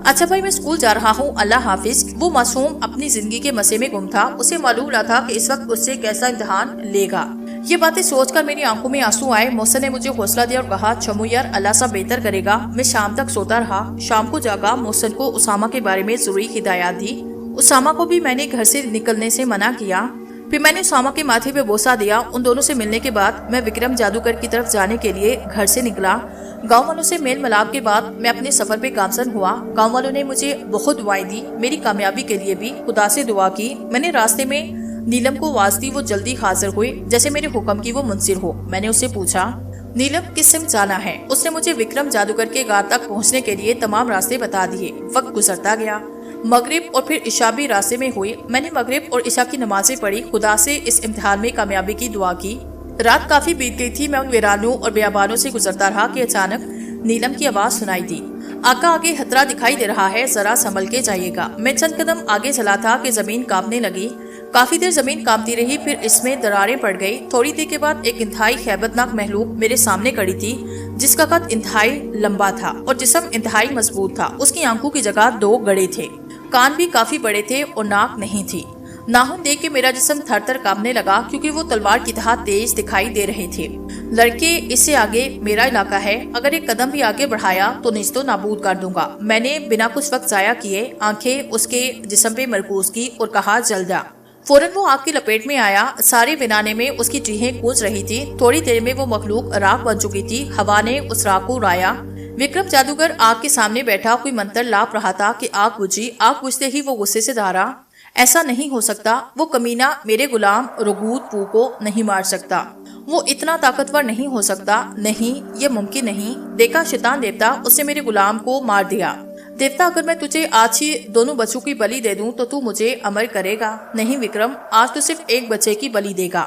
S1: अच्छा भाई, मैं स्कूल जा रहा हूँ, अल्लाह हाफिज। वो मासूम अपनी जिंदगी के मसे में गुम था। उसे मालूम न था कि इस वक्त उससे कैसा इम्तिहान लेगा। ये बातें सोचकर मेरी आंखों में आंसू आए। मोहसिन ने मुझे हौसला दिया और कहा, छमू यार, अल्लाह सब बेहतर करेगा। मैं शाम तक सोता रहा। शाम को जागा। मोहसिन को उसामा के बारे में जरूरी हिदायत दी। उसामा को भी मैंने घर से निकलने से मना किया। फिर मैंने उसामा के माथे पे बोसा दिया। उन दोनों से मिलने के बाद मैं विक्रम जादूगर की तरफ जाने के लिए घर से निकला। गांव वालों से मेल मिलाप के बाद मैं अपने सफर पे गामजन हुआ। गांव वालों ने मुझे बहुत दुआएं दी। मेरी कामयाबी के लिए भी खुदा से दुआ की। मैंने रास्ते में नीलम को आवाज दी। वो जल्दी हाजिर हुई, जैसे मेरे हुक्म की वो मुंसिर हो। मैंने उससे पूछा, नीलम किस सिम जाना है? उसने मुझे विक्रम जादूगर के गार तक पहुँचने के लिए तमाम रास्ते बता दिए। वक्त गुजरता गया। मगरिब और फिर इशा भी रास्ते में हुई। मैंने मगरिब और इशा की नमाजें पढ़ी। खुदा से इस इम्तिहान में कामयाबी की दुआ की। रात काफी बीत गई थी। मैं उन वीरानों और बेयाबानों से गुजरता रहा कि अचानक नीलम की आवाज सुनाई दी, आका आगे खतरा दिखाई दे रहा है, जरा संभल के जाइएगा। मैं चंद कदम आगे चला था कि जमीन कांपने लगी। काफी देर जमीन कांपती रही, फिर इसमें दरारें पड़ गई। थोड़ी देर के बाद एक इंतहाई हैबतनाक महलूक मेरे सामने खड़ी थी, जिसका कद इंतहाई लंबा था और जिस्म इंतहाई मजबूत था। उसकी आंखों की जगह 2 गड़े थे। कान भी काफी बड़े थे और नाक नहीं थी। नाखून देख के मेरा जिस्म थर-थर कांपने लगा, क्योंकि वो तलवार की तरह तेज दिखाई दे रहे थे। लड़के, इससे आगे मेरा इलाका है। अगर एक कदम भी आगे बढ़ाया तो निस्तो नाबूद कर दूंगा। मैंने बिना कुछ वक्त जाया किए आंखें उसके जिस्म पे मरकूज की और कहा, जल जा। फौरन वो आग की लपेट में आया। सारे बिनाने में उसकी चीखें गूंज रही थी। थोड़ी देर में वो मखलूक राख बन चुकी थी। हवा ने उस राख को उड़ाया। विक्रम जादूगर आग के सामने बैठा कोई मंत्र लाप रहा था कि आग बुझी। आग बुझते ही वो गुस्से से धारा, ऐसा नहीं हो सकता। वो कमीना मेरे गुलाम रगूद पू को नहीं मार सकता। वो इतना ताकतवर नहीं हो सकता। नहीं, ये मुमकिन नहीं। देखा शैतान देवता, उसने मेरे गुलाम को मार दिया। देवता, अगर मैं तुझे आज ही दोनों बच्चों की बलि दे दूं तो तू मुझे अमर करेगा? नहीं विक्रम, आज तो सिर्फ एक बच्चे की बलि देगा,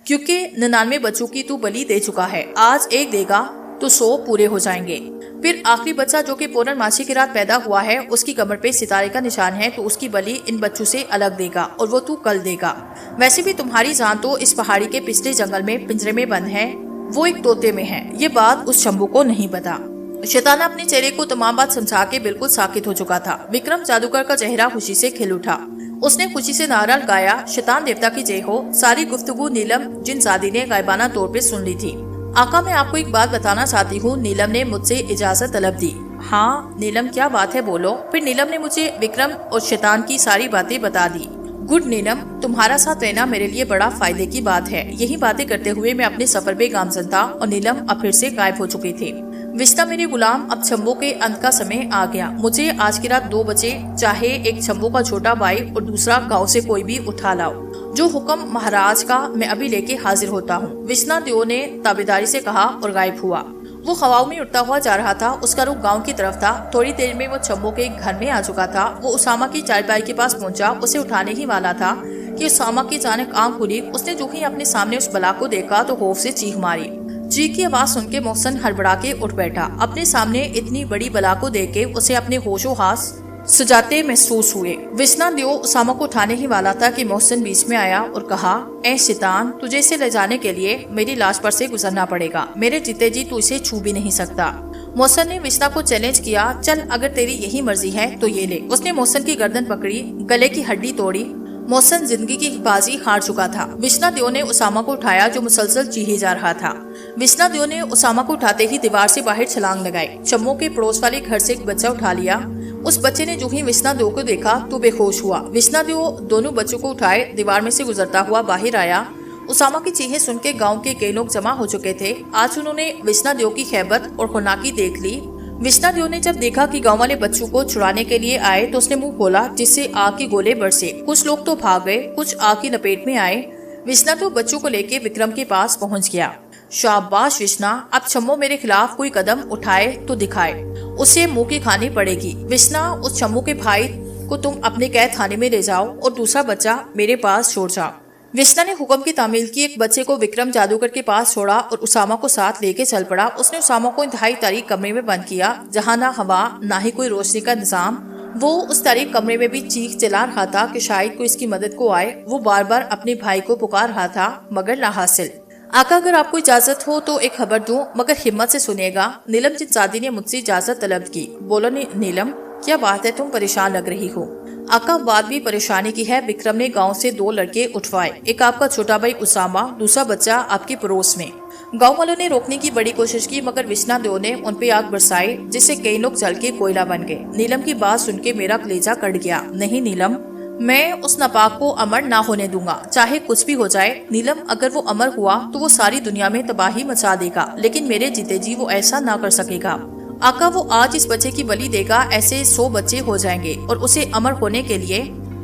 S1: क्योंकि 99 बच्चों की तू बलि दे चुका है। आज एक देगा तो 100 पूरे हो जाएंगे। फिर आखिरी बच्चा जो कि पूर्णमासी की रात पैदा हुआ है, उसकी कमर पे सितारे का निशान है, तो उसकी बलि इन बच्चों से अलग देगा और वो तू कल देगा। वैसे भी तुम्हारी जान तो इस पहाड़ी के पिछले जंगल में पिंजरे में बंद है, वो एक तोते में है। ये बात उस शंभू को नहीं पता। शैतान अपने चेहरे को तमाम बात समझा के बिल्कुल साकित हो चुका था। विक्रम जादूगर का चेहरा खुशी से खिल उठा। उसने खुशी से नारा लगाया, शैतान देवता की जय हो। सारी गुफ्तगू नीलम जिनजादी ने गायबाना तौर पे सुन ली थी। आका, मैं आपको एक बात बताना चाहती हूँ। नीलम ने मुझसे इजाजत तलब दी। हाँ नीलम, क्या बात है, बोलो। फिर नीलम ने मुझे विक्रम और शैतान की सारी बातें बता दी। गुड नीलम, तुम्हारा साथ रहना मेरे लिए बड़ा फायदे की बात है। यही बातें करते हुए मैं अपने सफर पे गामजन था और नीलम अब फिर से गायब हो चुकी थी। विस्ता मेरे गुलाम, अब शंभू के अंत का समय आ गया। मुझे आज की रात 2 बजे चाहे एक शंभू का छोटा भाई और दूसरा गांव से कोई भी उठा लाओ। जो हुक्म महाराज का मैं अभी लेके हाजिर होता हूँ। विष्णा देव ने ताबेदारी से कहा और गायब हुआ। वो हवाओं में उड़ता हुआ जा रहा था। उसका रुख गांव की तरफ था। थोड़ी देर में वो शंभू के घर में आ चुका था। वो उसामा की चारपाई के पास पहुंचा। उसे उठाने ही वाला था कि उसामा की अचानक आंख खुली। उसने जो ही अपने सामने उस बला को देखा तो खौफ से चीख मारी। चीख की आवाज सुन के मोहसिन हड़बड़ा के उठ बैठा। अपने सामने इतनी बड़ी बला को देख के उसे अपने होशो हास सजाते महसूस हुए। विष्णा देव उसामा को उठाने ही वाला था कि मोहसिन बीच में आया और कहा, ए शैतान, तुझे इसे ले जाने के लिए मेरी लाश पर से गुजरना पड़ेगा। मेरे जीते जी तू इसे छू भी नहीं सकता। मोहसिन ने विष्णा को चैलेंज किया, चल अगर तेरी यही मर्जी है तो ये ले। उसने मोहसिन की गर्दन पकड़ी, गले की हड्डी तोड़ी। मोहसिन जिंदगी की बाजी हार चुका था। विष्णा देव ने उसामा को उठाया जो मुसलसल चीखे जा रहा था। विष्णा देव ने उसामा को उठाते ही दीवार से बाहर छलांग लगाई। शम्मू के पड़ोस वाले घर से एक बच्चा उठा लिया। उस बच्चे ने जो ही विष्णा देव को देखा तो बेहोश हुआ। विष्णा देव दोनों बच्चों को उठाए दीवार में से गुजरता हुआ बाहर आया। उसामा की चीखें सुन के गाँव के कई लोग जमा हो चुके थे। आज उन्होंने विष्णा देव की खैबत और खुनाकी देख ली। विष्णा देव ने जब देखा कि गांव वाले बच्चों को छुड़ाने के लिए आए तो उसने मुंह खोला जिससे आग के गोले बरसे। कुछ लोग तो भाग गए, कुछ आग की लपेट में आए। विष्णा देव बच्चों को लेके विक्रम के पास पहुंच गया। शाबाश विष्णा, अब शम्मू मेरे खिलाफ कोई कदम उठाए तो दिखाए, उसे मुंह की खानी पड़ेगी। विष्णा, उस शम्मू के भाई को तुम अपने कैद खाने में ले जाओ और दूसरा बच्चा मेरे पास छोड़ जाओ। विष्णा ने हुक्म की तामील की। एक बच्चे को विक्रम जादूगर के पास छोड़ा और उसामा को साथ लेके चल पड़ा। उसने उसामा को इंतहाई तारीक कमरे में बंद किया जहाँ ना हवा ना ही कोई रोशनी का निजाम। वो उस तारीक कमरे में भी चीख चिल्ला रहा था कि शायद कोई इसकी मदद को आए। वो बार बार अपने भाई को पुकार रहा था मगर लाहासिल। आका, अगर आपको इजाजत हो तो एक खबर दूं, मगर हिम्मत से सुनिएगा। नीलम जिनजादी ने मुझसे इजाजत तलब की। बोलो नीलम, क्या बात है, तुम परेशान लग रही हो। आका, बात भी परेशानी की है। विक्रम ने गांव से 2 लड़के उठवाए, एक आपका छोटा भाई उसामा, दूसरा बच्चा आपके पड़ोस में। गांव वालों ने रोकने की बड़ी कोशिश की मगर विष्णा देव ने उन पे आग बरसाई जिससे कई लोग जल के कोयला बन गए। नीलम की बात सुन के मेरा कलेजा कट गया। नहीं नीलम, मैं उस नापाक को अमर ना होने दूंगा, चाहे कुछ भी हो जाए। नीलम, अगर वो अमर हुआ तो वो सारी दुनिया में तबाही मचा देगा, लेकिन मेरे जीते जी वो ऐसा ना कर सकेगा। आका, वो आज इस बच्चे की बलि देगा, ऐसे 100 बच्चे हो जाएंगे और उसे अमर होने के लिए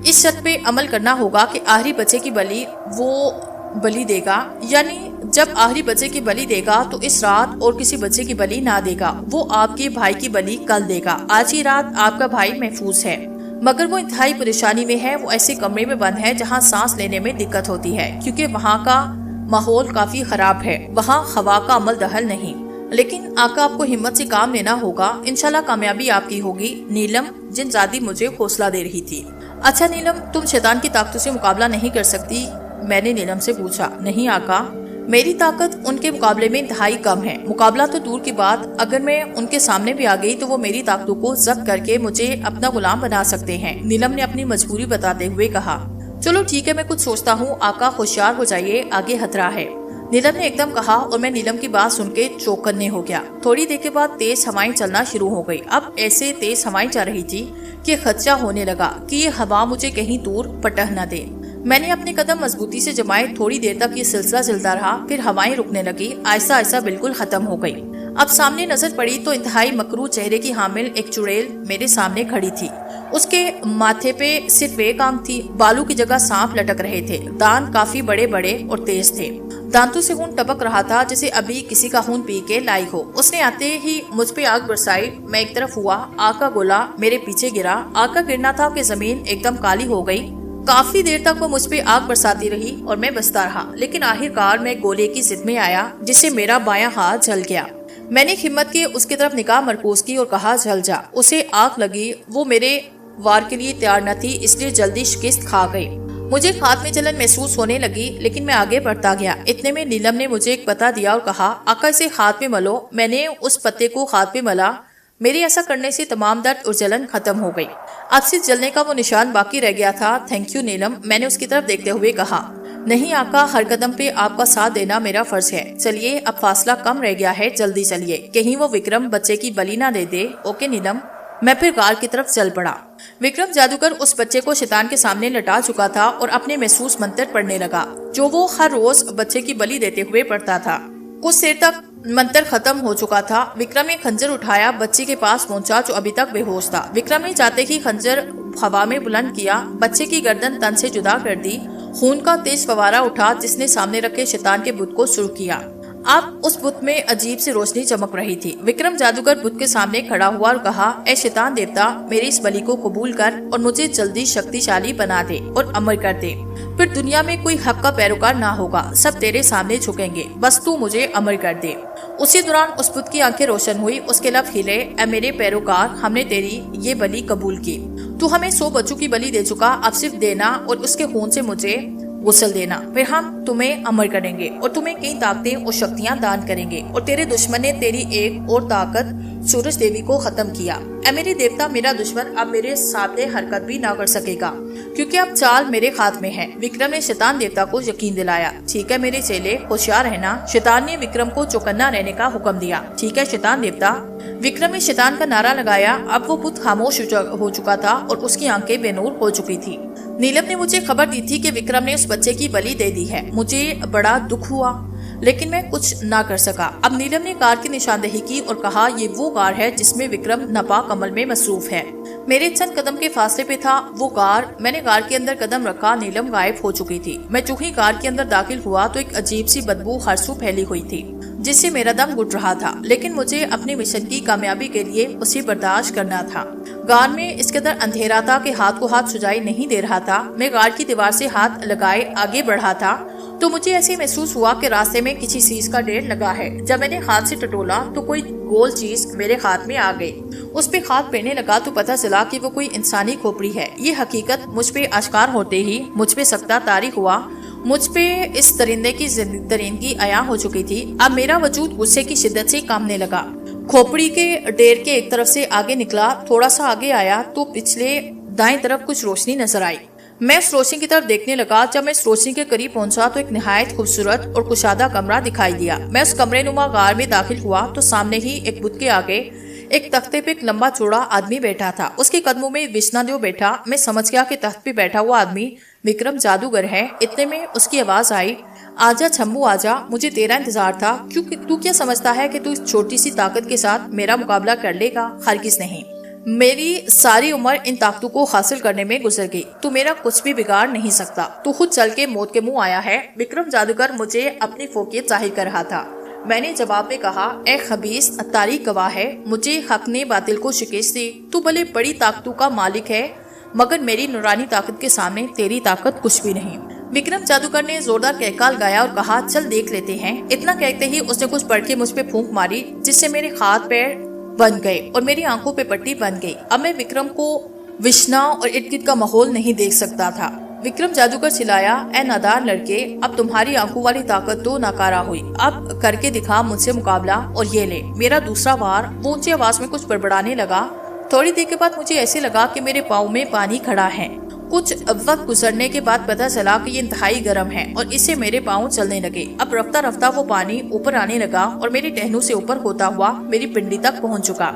S1: इस शर्त पे अमल करना होगा कि आखिरी बच्चे की बलि वो बलि देगा, यानी जब आखिरी बच्चे की बलि देगा तो इस रात और किसी बच्चे की बलि ना देगा। वो आपके भाई की बलि कल देगा। आज ही रात आपका भाई महफूज है, मगर वो इंतहाई परेशानी में है। वो ऐसे कमरे में बंद है जहाँ सांस लेने में दिक्कत होती है क्योंकि वहाँ का माहौल काफी खराब है। वहाँ हवा का अमल दहल नहीं। लेकिन आका, आपको हिम्मत से काम लेना होगा, इंशाल्लाह कामयाबी आपकी होगी। नीलम जिनजादी मुझे हौसला दे रही थी। अच्छा नीलम, तुम शैतान की ताकतों से मुकाबला नहीं कर सकती? मैंने नीलम से पूछा। नहीं आका, मेरी ताकत उनके मुकाबले में इंतहाई कम है। मुकाबला तो दूर की बात, अगर मैं उनके सामने भी आ गई तो वो मेरी ताकतों को जब्त करके मुझे अपना गुलाम बना सकते हैं। नीलम ने अपनी मजबूरी बताते हुए कहा। चलो ठीक है, मैं कुछ सोचता हूँ। आका, होशियार हो जाइए, आगे खतरा है। नीलम ने एकदम कहा और मैं नीलम की बात सुन के चौकन्ने हो गया। थोड़ी देर के बाद तेज हवाएं चलना शुरू हो गई। अब ऐसे तेज हवाएं चल रही थी कि खदशा होने लगा कि ये हवा मुझे कहीं दूर पटक न दे। मैंने अपने कदम मजबूती से जमाए। थोड़ी देर तक ये सिलसिला चलता रहा, फिर हवाएं रुकने लगी, आहिस्ता आहिस्ता बिल्कुल खत्म हो गई। अब सामने नजर पड़ी तो इंतहाई मकरू चेहरे की हामिल एक चुड़ैल मेरे सामने खड़ी थी। उसके माथे पे सिर्फ एक आंख थी। बालू की जगह सांप लटक रहे थे। दांत काफी बड़े बड़े और तेज थे। दांतों से खून टपक रहा था जैसे अभी किसी का खून पी के लाई हो। उसने आते ही मुझ पे आग बरसाई। मैं एक तरफ हुआ, आग का गोला मेरे पीछे गिरा। आग का गिरना था कि जमीन एकदम काली हो गई। काफी देर तक वो मुझ पे आग बरसाती रही और मैं बचता रहा, लेकिन आखिरकार मैं गोले की जिद में आया जिससे मेरा बायां हाथ जल गया। मैंने हिम्मत की उसकी तरफ निगाह मरकूज की और कहा, जल जा। उसे आग लगी, वो मेरे वार के लिए तैयार न थी, इसलिए जल्दी शिकस्त खा गई। मुझे हाथ में जलन महसूस होने लगी, लेकिन मैं आगे बढ़ता गया। इतने में नीलम ने मुझे एक पत्ता दिया और कहा, आका इसे हाथ में मलो। मैंने उस पत्ते को हाथ में मला। मेरे ऐसा करने से तमाम दर्द और जलन खत्म हो गई। अब सिर्फ जलने का वो निशान बाकी रह गया था। थैंक यू नीलम, मैंने उसकी तरफ देखते हुए कहा। नहीं आका, हर कदम पे आपका साथ देना मेरा फर्ज है। चलिए, अब फासला कम रह गया है, जल्दी चलिए, कहीं वो विक्रम बच्चे की बलि ना दे दे। ओके नीलम। मैं फिर गार की तरफ चल पड़ा। विक्रम जादूगर उस बच्चे को शैतान के सामने लटा चुका था और अपने महसूस मंत्र पढ़ने लगा, जो वो हर रोज बच्चे की बलि देते हुए पढ़ता था। कुछ देर तक मंत्र खत्म हो चुका था। विक्रम ने खंजर उठाया, बच्चे के पास पहुंचा जो अभी तक बेहोश था। विक्रम ने जाते ही खंजर हवा में बुलंद किया, बच्चे की गर्दन तन से जुदा कर दी। खून का तेज फवारा उठा, जिसने सामने रखे शैतान के बुत को सुर्ख किया। अब उस बुत में अजीब सी रोशनी चमक रही थी। विक्रम जादूगर बुत के सामने खड़ा हुआ और कहा, ए शैतान देवता, मेरी इस बलि को कबूल कर और मुझे जल्दी शक्तिशाली बना दे और अमर कर दे। फिर दुनिया में कोई हक का पैरोकार ना होगा, सब तेरे सामने झुकेंगे, बस तू मुझे अमर कर दे। उसी दौरान उस बुत की आंखें रोशन हुई, उसके लब हिले। ए मेरे पैरोकार, हमने तेरी ये बलि कबूल की। तू हमें 100 बच्चों की बलि दे चुका, अब सिर्फ देना और उसके खून से मुझे गुस्ल देना, फिर हम तुम्हें अमर करेंगे और तुम्हें कई ताकतें और शक्तियां दान करेंगे। और तेरे दुश्मन ने तेरी एक और ताकत सूरज देवी को खत्म किया। ऐ मेरे देवता, मेरा दुश्मन अब मेरे सामने हरकत भी ना कर सकेगा, क्योंकि अब चाल मेरे हाथ में है। विक्रम ने शैतान देवता को यकीन दिलाया। ठीक है मेरे चेले, होशियार रहना। शैतान ने विक्रम को चौकन्ना रहने का हुक्म दिया। ठीक है शैतान देवता। विक्रम ने शैतान का नारा लगाया। अब वो बुत खामोश हो चुका था और उसकी आंखें बेनूर हो चुकी थी। नीलम ने मुझे खबर दी थी कि विक्रम ने उस बच्चे की बलि दे दी है। मुझे बड़ा दुख हुआ, लेकिन मैं कुछ ना कर सका। अब नीलम ने गार की निशानदेही की और कहा, ये वो गार है जिसमें विक्रम नापाक अमल में मसरूफ है। मेरे चंद कदम के फासले पे था वो गार। मैंने गार के अंदर कदम रखा, नीलम गायब हो चुकी थी। मैं चूंकि गार के अंदर दाखिल हुआ तो एक अजीब सी बदबू हरसू फैली हुई थी, जिससे मेरा दम घुट रहा था। लेकिन मुझे अपने मिशन की कामयाबी के लिए उसे बर्दाश्त करना था। गार में इस कदर अंधेरा था कि हाथ को हाथ सुझाई नहीं दे रहा था। मैं गार की दीवार से हाथ लगाए आगे बढ़ा था तो मुझे ऐसे महसूस हुआ कि रास्ते में किसी चीज का ढेर लगा है। जब मैंने हाथ से टटोला तो कोई गोल चीज मेरे हाथ में आ गई। उस पे हाथ फेरने लगा तो पता चला कि वो कोई इंसानी खोपड़ी है। ये हकीकत मुझ पे आश्कार होते ही मुझ पे सख्ता तारी हुआ। मुझ पे इस दरिंदे की दरिंदगी आया हो चुकी थी। अब मेरा वजूद गुस्से की शिद्दत से कांपने लगा। खोपड़ी के ढेर के एक तरफ से आगे निकला, थोड़ा सा आगे आया तो पिछले दाएं तरफ कुछ रोशनी नजर आई। मैं उस रोशनी की तरफ देखने लगा। जब मैं इस रोशनी के करीब पहुंचा तो एक निहायत खूबसूरत और कुशादा कमरा दिखाई दिया। मैं उस कमरे नुमा गार में दाखिल हुआ तो सामने ही एक बुत के आगे एक तख्ते पे एक लंबा चौड़ा आदमी बैठा था। उसके कदमों में विष्णुदेव बैठा। मैं समझ गया कि तख्त पे बैठा हुआ आदमी विक्रम जादूगर है। इतने में उसकी आवाज आई, आजा छम्बू आजा, मुझे तेरा इंतजार था। क्योंकि तू क्या समझता है कि तू इस छोटी सी ताकत के साथ मेरा मुकाबला कर लेगा? हरगिज़ नहीं। मेरी सारी उम्र इन ताकतों को हासिल करने में गुजर गई। तू मेरा कुछ भी बिगाड़ नहीं सकता। तू खुद चल के मौत के मुंह आया है। विक्रम जादूगर मुझे अपनी फोकियत जाहिर कर रहा था। मैंने जवाब में कहा, ए खबीस, तारीख गवाह है, मुझे हक ने बातिल को शिकस्त दी। तू भले बड़ी ताकतों का मालिक है, मगर मेरी नूरानी ताकत के सामने तेरी ताकत कुछ भी नहीं। विक्रम जादूगर ने जोरदार कहकाल गाया और कहा, चल देख लेते हैं। इतना कहते ही उसने कुछ पढ़ के मुझ पे फूंक मारी, जिससे मेरे हाथ पैर बन गए और मेरी आंखों पे पट्टी बन गई। अब मैं विक्रम को विष्णा और इर्द गिर्द का माहौल नहीं देख सकता था। विक्रम जादूगर चिल्लाया, ए नादान लड़के, अब तुम्हारी आंखों वाली ताकत तो नाकारा हुई। अब करके दिखा मुझसे मुकाबला और ये ले मेरा दूसरा वार। वो ऊंची आवाज में कुछ बड़बड़ाने लगा। थोड़ी देर के बाद मुझे ऐसे लगा कि मेरे पाँव में पानी खड़ा है। कुछ वक्त गुजरने के बाद पता चला कि ये इंतहाई गर्म है और इससे मेरे पाँव चलने लगे। अब रफ्ता रफ्ता वो पानी ऊपर आने लगा और मेरे टहनों से ऊपर होता हुआ मेरी पिंडी तक पहुंच चुका।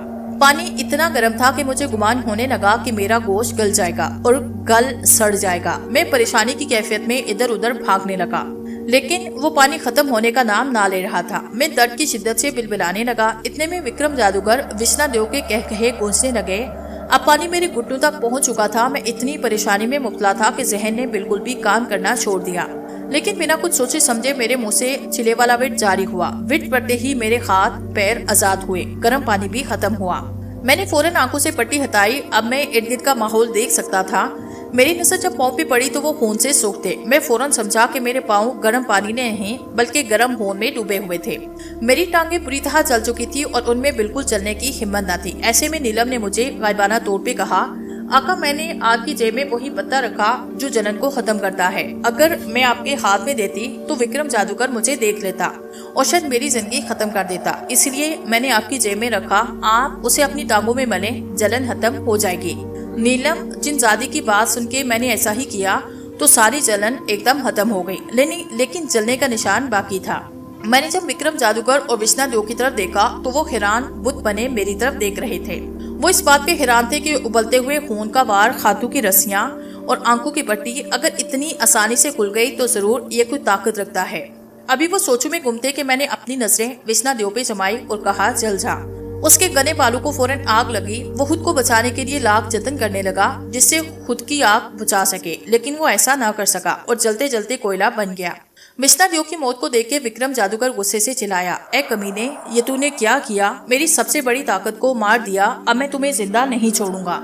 S1: पानी इतना गर्म था कि मुझे गुमान होने लगा कि मेरा गोश्त गल जाएगा और गल सड़ जाएगा। मैं परेशानी की कैफियत में इधर उधर भागने लगा, लेकिन वो पानी खत्म होने का नाम ना ले रहा था। मैं दर्द की शिद्दत से बिलबिलाने लगा। इतने में विक्रम जादूगर विष्णुदेव के कहे गूंजने लगे। अब पानी मेरे घुटनों तक पहुंच चुका था। मैं इतनी परेशानी में मुब्तला था कि जहन ने बिल्कुल भी काम करना छोड़ दिया। लेकिन बिना कुछ सोचे समझे मेरे मुंह से चिले वाला विट जारी हुआ। विट पड़ते ही मेरे हाथ पैर आजाद हुए। गर्म पानी भी खत्म हुआ। मैंने फौरन आंखों से पट्टी हटाई। अब मैं इर्द गिर्द का माहौल देख सकता था। मेरी नजर जब पाँव पे पड़ी तो वो खून से सूख थे। मैं फौरन समझा कि मेरे पाँव गर्म पानी में नहीं बल्कि गर्म खून में डूबे हुए थे। मेरी टांगें बुरी तरह जल चुकी थी और उनमें बिल्कुल चलने की हिम्मत न थी। ऐसे में नीलम ने मुझे गायबाना तौर पे कहा, आका, मैंने आपकी जेब में वही पत्ता रखा जो जलन को खत्म करता है। अगर मैं आपके हाथ में देती तो विक्रम जादूगर मुझे देख लेता और शायद मेरी जिंदगी खत्म कर देता। इसलिए मैंने आपकी जेब में रखा। आप उसे अपनी टांगों में मलें, जलन खत्म हो जाएगी। नीलम जिनजादी की बात सुन के मैंने ऐसा ही किया तो सारी जलन एकदम खत्म हो गई, लेकिन जलने का निशान बाकी था। मैंने जब विक्रम जादूगर और विष्णा देव की तरफ देखा तो वो हैरान बुत बने मेरी तरफ देख रहे थे। वो इस बात पे हैरान थे कि उबलते हुए खून का वार, खातों की रस्सियां और आंखों की पट्टी अगर इतनी आसानी से खुल गई तो जरूर ये कोई ताकत रखता है। अभी वो सोचों में गुम थे कि मैंने अपनी नजरें विष्णा देव पे जमाई और कहा, जल जा। उसके घने बालों को फौरन आग लगी। वो खुद को बचाने के लिए लाख जतन करने लगा जिससे खुद की आग बुझा सके, लेकिन वो ऐसा ना कर सका और जलते जलते कोयला बन गया। विष्णा देव की मौत को देख के विक्रम जादूगर गुस्से से चिल्लाया, ए कमीने, ये तूने क्या किया? मेरी सबसे बड़ी ताकत को मार दिया। अब मैं तुम्हें जिंदा नहीं छोड़ूंगा।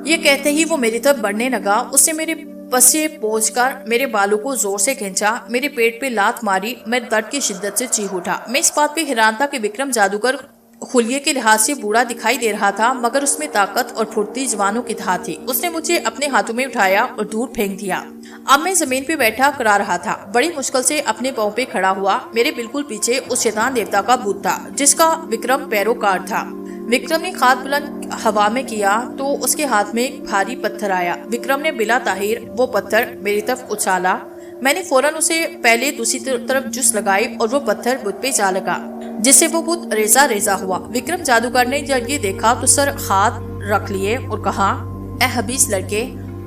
S1: ये कहते ही वो मेरी तरफ बढ़ने लगा। उससे मेरे पसे पहुंचकर मेरे बालों को जोर से खींचा, मेरे पेट पे लात मारी। मैं दर्द की शिद्दत से चीख उठा। मैं इस बात पे हैरान था कि विक्रम जादूगर खुलिये के लिहाज से बूढ़ा दिखाई दे रहा था, मगर उसमें ताकत और फुर्ती जवानों की था थी। उसने मुझे अपने हाथों में उठाया और दूर फेंक दिया। अब मैं जमीन पे बैठा करा रहा था। बड़ी मुश्किल से अपने पांव पे खड़ा हुआ। मेरे बिल्कुल पीछे उस शैतान देवता का भूत था जिसका विक्रम पैरोकार था। विक्रम ने हाथ बुलंद हवा में किया तो उसके हाथ में एक भारी पत्थर आया। विक्रम ने बिला ताहिर वो पत्थर मेरी तरफ उछाला। मैंने फौरन उसे पहले दूसरी तरफ जुस लगाई और वो पत्थर बुत पे जा लगा, जिससे वो बुत रेजा रेजा हुआ। विक्रम जादूगर ने जब ये देखा तो सर हाथ रख लिए और कहा, ए हबीस लड़के,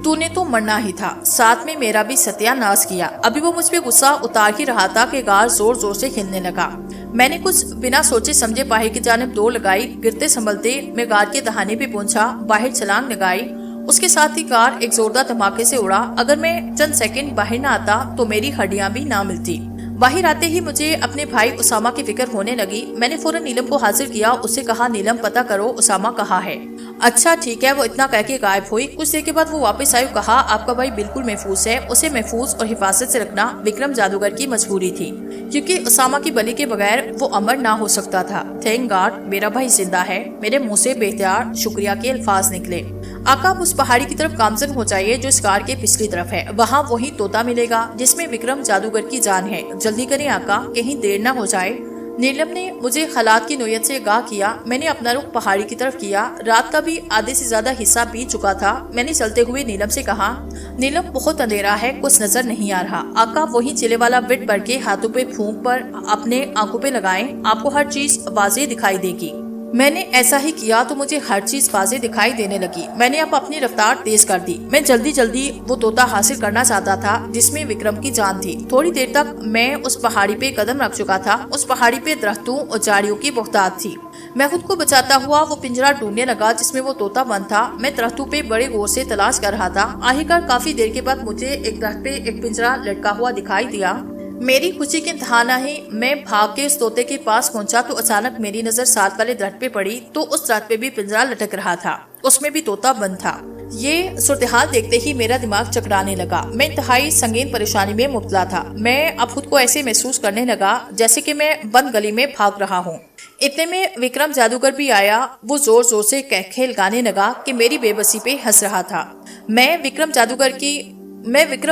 S1: तूने तो मरना ही था, साथ में मेरा भी सत्यानाश किया। अभी वो मुझ पे गुस्सा उतार ही रहा था कि गाल जोर जोर से खिलने लगा। मैंने कुछ बिना सोचे समझे बाहर की जानिब दौड़ लगाई। गिरते संभलते मैं गार के दहाने पे पहुंचा, बाहर छलांग लगाई। उसके साथ ही कार एक जोरदार धमाके से उड़ा। अगर मैं चंद सेकंड बाहर न आता तो मेरी हड्डियां भी ना मिलती। बाहर आते ही मुझे अपने भाई उसामा की फिक्र होने लगी। मैंने फौरन नीलम को हाजिर किया। उससे कहा, नीलम, पता करो उसामा कहाँ है। अच्छा ठीक है, वो इतना कह के गायब हुई। कुछ देर के बाद वो वापस आई। कहा, आपका भाई बिल्कुल महफूज है, उसे महफूज और हिफाजत से रखना विक्रम जादूगर की मजबूरी थी, क्योंकि उसामा की बलि के बगैर वो अमर ना हो सकता था। थैंक गॉड मेरा भाई जिंदा है। मेरे मुंह से बेहतियार शुक्रिया के अल्फाज निकले। आका, आप उस पहाड़ी की तरफ गामजन हो जाइए जो इस कार के पिछली तरफ है। वहाँ वही तोता मिलेगा जिसमें विक्रम जादूगर की जान है। जल्दी करें आका, कहीं देर न हो जाए। नीलम ने मुझे हालात की नोयत से आगाह किया। मैंने अपना रुख पहाड़ी की तरफ किया। रात का भी आधे से ज्यादा हिस्सा बीत चुका था। मैंने चलते हुए नीलम से कहा, नीलम, बहुत अंधेरा है, कुछ नजर नहीं आ रहा। आका, वही चिले वाला विट भर के हाथों पे फूंक पर अपने आंखों पे लगाएं, आपको हर चीज वाज़ेह दिखाई देगी। मैंने ऐसा ही किया तो मुझे हर चीज वाज़ेह दिखाई देने लगी। मैंने अब अपनी रफ्तार तेज कर दी। मैं जल्दी जल्दी वो तोता हासिल करना चाहता था जिसमें विक्रम की जान थी। थोड़ी देर तक मैं उस पहाड़ी पे कदम रख चुका था। उस पहाड़ी पे दरख्तों और झाड़ियों की बहुतायत थी। मैं खुद को बचाता हुआ वो पिंजरा ढूंढने लगा जिसमें वो तोता बंद था। मैं दरख्तों पे बड़े गौर से तलाश कर रहा था। आखिरकार काफी देर के बाद मुझे एक दरख्त पे एक पिंजरा लटका हुआ दिखाई दिया। मेरी खुशी के इंतहा ही मैं भाग के उस तोते के पास पहुंचा तो अचानक मेरी नजर साथ वाले दरख्त पे पड़ी तो उस दरख्त पे भी पिंजरा लटक रहा था, उसमें भी तोता बंद था। ये सूरत-ए-हाल देखते ही मेरा दिमाग चकराने लगा। मैं इंतहाई संगीन परेशानी में मुब्तला था। मैं अब खुद को ऐसे महसूस करने लगा जैसे कि मैं बंद गली में भाग रहा हूँ। इतने में विक्रम जादूगर भी आया। वो जोर जोर से कहखेल गाने लगा कि मेरी बेबसी पे हंस रहा था। मैं विक्रम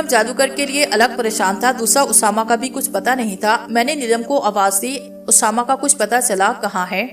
S1: जादूगर के लिए अलग परेशान था। दूसरा, उसामा का भी कुछ पता नहीं था। मैंने नीलम को आवाज दी, उसामा का कुछ पता चला कहाँ है?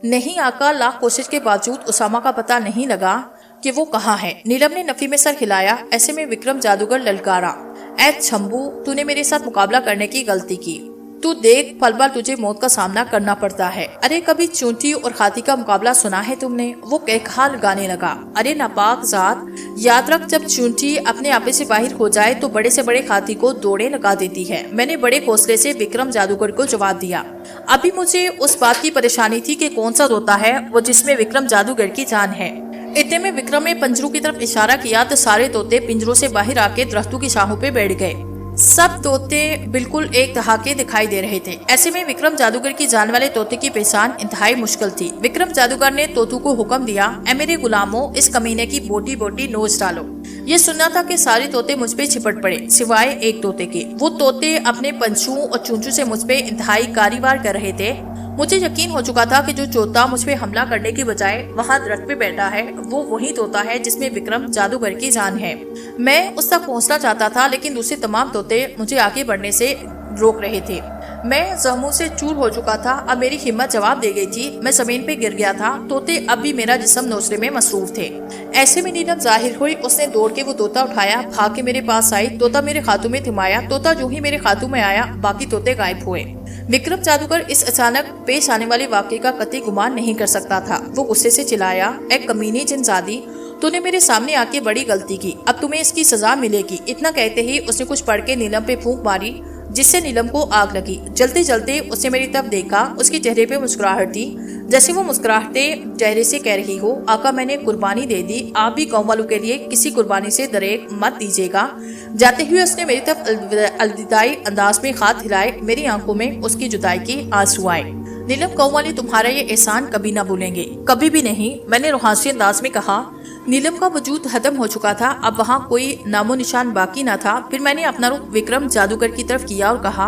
S1: नहीं आका, लाख कोशिश के बावजूद उसामा का पता नहीं लगा कि वो कहाँ है। नीलम ने नफी में सर हिलाया। ऐसे में विक्रम जादूगर ललकारा, ऐ छम्बू, तूने मेरे साथ मुकाबला करने की गलती की। तू देख, पल पल तुझे मौत का सामना करना पड़ता है। अरे कभी चूंटी और हाथी का मुकाबला सुना है तुमने? वो कहखाल गाने लगा। अरे नापाक जात, याद रख, जब चूंटी अपने आपे से बाहर हो जाए तो बड़े से बड़े हाथी को दौड़े लगा देती है। मैंने बड़े हौसले से विक्रम जादूगर को जवाब दिया। अभी मुझे उस बात की परेशानी थी कि कौन सा तोता है वो जिसमें विक्रम जादूगर की जान है। इतने में विक्रम ने पंजरों की तरफ इशारा किया तो सारे तोते पिंजरों से बाहर आके दरख्तों की शाहों पे बैठ गए। सब तोते बिल्कुल एक तरह के दिखाई दे रहे थे। ऐसे में विक्रम जादूगर की जान वाले तोते की पहचान इंतहाई मुश्किल थी। विक्रम जादूगर ने तोतों को हुक्म दिया, ऐ मेरे गुलामों, इस कमीने की बोटी बोटी नोच डालो। ये सुनना था कि सारे तोते मुझ पे चिपट पड़े सिवाय एक तोते के। वो तोते अपने पंछुओं और चूंचू से मुझ पे इंतहाई कारीवार कर रहे थे। मुझे यकीन हो चुका था कि जो तोता मुझ पे हमला करने की बजाय वहाँ दरख्त पे बैठा है वो वही तोता है जिसमें विक्रम जादूगर की जान है। मैं उस तक पहुँचना चाहता था लेकिन दूसरे तमाम तोते मुझे आगे बढ़ने से रोक रहे थे। मैं जख्मों से चूर हो चुका था। अब मेरी हिम्मत जवाब दे गई थी। मैं जमीन पे गिर गया था। तोते अब भी मेरा जिस्म नोचने में मसरूफ थे। ऐसे में नीलम जाहिर हुई। उसने दौड़ के वो तोता उठाया, भाग के मेरे पास आई। तोता मेरे खातू में थिमाया। तोता जो ही मेरे खातू में आया बाकी तोते गायब हुए। विक्रम जादूगर इस अचानक पेश आने वाले वाकये का कतई गुमान नहीं कर सकता था। वो गुस्से से चिल्लाया, एक कमीनी जिनजादी, तूने मेरे सामने आके बड़ी गलती की, अब तुम्हें इसकी सजा मिलेगी। इतना कहते ही उसने कुछ पढ़ के नीलम पे फूंक मारी जिससे नीलम को आग लगी। जलते जलते उसने मेरी तरफ देखा। उसके चेहरे पे मुस्कुराहट थी जैसे वो मुस्कुराहटे चेहरे से कह रही हो, आका मैंने कुर्बानी दे दी, आप भी गाँव वालों के लिए किसी कुर्बानी से दरेक मत दीजिएगा। जाते हुए उसने मेरी तरफ अलविदाई अंदाज में हाथ हिलाए। मेरी आंखों में उसकी जुदाई की आंसू आए। नीलम, गाँव वाले तुम्हारा ये एहसान कभी ना भूलेंगे, कभी भी नहीं, मैंने रुहासी अंदाज में कहा। नीलम का वजूद खत्म हो चुका था। अब वहाँ कोई नामो निशान बाकी न था। फिर मैंने अपना रुख विक्रम जादूगर की तरफ किया और कहा,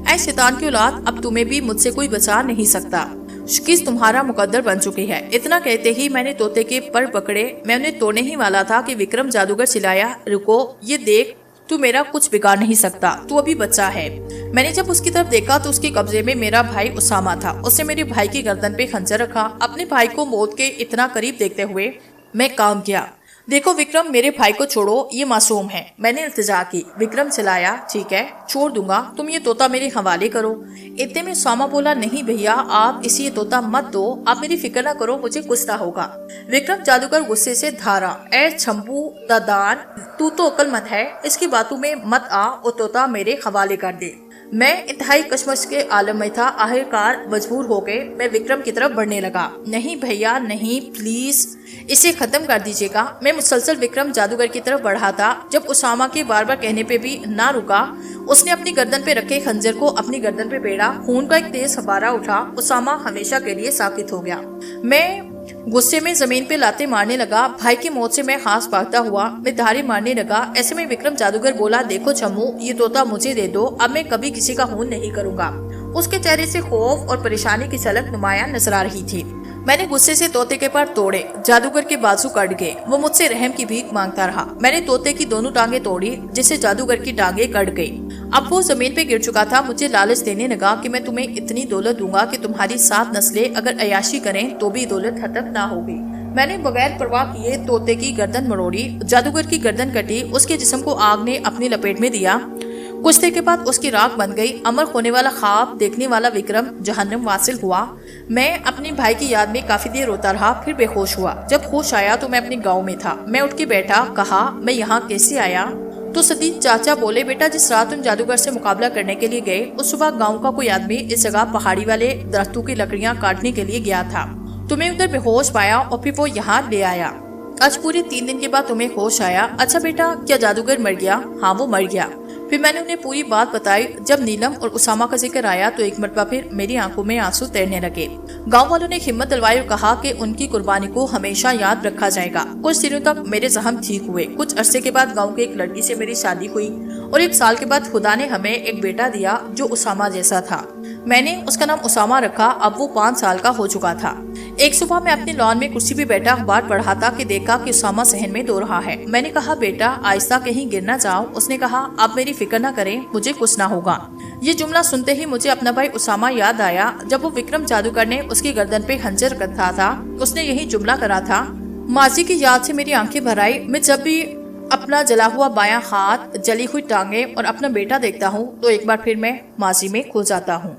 S1: ऐ शैतान की औलाद, अब तुम्हें भी मुझसे कोई बचा नहीं सकता। शिकस्त तुम्हारा मुकद्दर बन चुकी है। इतना कहते ही मैंने तोते के पर पकड़े। मैं उन्हें तोड़ने ही वाला था कि विक्रम जादूगर चिल्लाया, रुको, ये देख, तू मेरा कुछ बिगाड़ नहीं सकता, तू अभी बच्चा है। मैंने जब उसकी तरफ देखा तो उसके कब्जे में मेरा भाई उसामा था। उसने मेरे भाई की गर्दन पे खंजर रखा। अपने भाई को मौत के इतना करीब देखते हुए मैं काम किया। देखो विक्रम, मेरे भाई को छोड़ो, ये मासूम है। मैंने इल्तिजा की। विक्रम चिल्लाया, ठीक है, छोड़ दूंगा, तुम ये तोता मेरे हवाले करो। इतने में उसामा बोला, नहीं भैया, आप इसे ये तोता मत दो, आप मेरी फिक्र ना करो, मुझे कुछ ना होगा। विक्रम जादूगर गुस्से से धारा, ए छम्बू दादान, तू तो अक्लमंद है, इसकी बातों में मत आ और तोता मेरे हवाले कर दे। मैं इंतहाई कशमश के आलम में था। आखिरकार मजबूर हो गए। मैं विक्रम की तरफ बढ़ने लगा। नहीं भैया नहीं, प्लीज इसे खत्म कर दीजिएगा। मैं मुसलसल विक्रम जादूगर की तरफ बढ़ा था। जब उसामा के बार बार कहने पे भी ना रुका, उसने अपनी गर्दन पे रखे खंजर को अपनी गर्दन पे बेड़ा। खून का एक तेज फव्वारा उठा। उसामा हमेशा के लिए साकित हो गया। मैं गुस्से में जमीन पे लाते मारने लगा। भाई की मौत से मैं हाथ भागता हुआ मैं धारे मारने लगा। ऐसे में विक्रम जादूगर बोला, देखो चम्मू, ये तोता मुझे दे दो, अब मैं कभी किसी का खून नहीं करूंगा। उसके चेहरे से खौफ और परेशानी की झलक नुमाया नजर आ रही थी। मैंने गुस्से से तोते के पर तोड़े। जादूगर के बाजू कट गए। वो मुझसे रहम की भीख मांगता रहा। मैंने तोते की दोनों टांगे तोड़ी जिससे जादूगर की टांगे कट गई। अब वो जमीन पे गिर चुका था। मुझे लालच देने लगा कि मैं तुम्हें इतनी दौलत दूंगा कि तुम्हारी 7 नस्लें अगर अयाशी करें तो भी दौलत खत्म ना होगी। मैंने बगैर परवाह किए तोते की गर्दन मरोड़ी। जादूगर की गर्दन कटी। उसके जिस्म को आग ने अपनी लपेट में दिया। कुछ देर के बाद उसकी राख बन गई। अमर होने वाला ख्वाब देखने वाला विक्रम जहन्नम वासिल हुआ। मैं अपने भाई की याद में काफी देर रोता रहा, फिर बेहोश हुआ। जब होश आया तो मैं अपने गांव में था। मैं उठ के बैठा, कहा, मैं यहाँ कैसे आया? तो सतीश चाचा बोले, बेटा, जिस रात तुम जादूगर से मुकाबला करने के लिए गए, उस सुबह गाँव का कोई आदमी इस जगह पहाड़ी वाले दरख्तों की लकड़ियाँ काटने के लिए गया था। तुम्हें उधर बेहोश पाया और फिर वो यहाँ ले आया। आज पूरे 3 दिन के बाद तुम्हें होश आया। अच्छा बेटा, क्या जादूगर मर गया? हाँ, वो मर गया। फिर मैंने उन्हें पूरी बात बताई। जब नीलम और उसामा का जिक्र आया तो एक मरतबा फिर मेरी आंखों में आंसू तैरने लगे। गांव वालों ने हिम्मत दिलवाई और कहा कि उनकी कुर्बानी को हमेशा याद रखा जाएगा। कुछ दिनों तक मेरे जख्म ठीक हुए। कुछ अरसे के बाद गांव के एक लड़की से मेरी शादी हुई और 1 साल के बाद खुदा ने हमें एक बेटा दिया जो उसामा जैसा था। मैंने उसका नाम उसामा रखा। अब वो 5 साल का हो चुका था। एक सुबह मैं अपने लॉन में कुर्सी पे बैठा अखबार पढ़ा था कि देखा कि उसामा सहन में दो रहा है। मैंने कहा, बेटा, आहिस्ता, कहीं गिर ना जाओ। उसने कहा, आप मेरी फिक्र ना करें, मुझे कुछ ना होगा। ये जुमला सुनते ही मुझे अपना भाई उसामा याद आया। जब वो विक्रम जादूगर ने उसकी गर्दन पे खंजर रखा था, उसने यही जुमला करा था। माजी की याद से मेरी आंखें भर आई। मैं जब भी अपना जला हुआ बायां हाथ, जली हुई टांगे और अपना बेटा देखता हूँ तो एक बार फिर मैं माजी में खो जाता हूँ।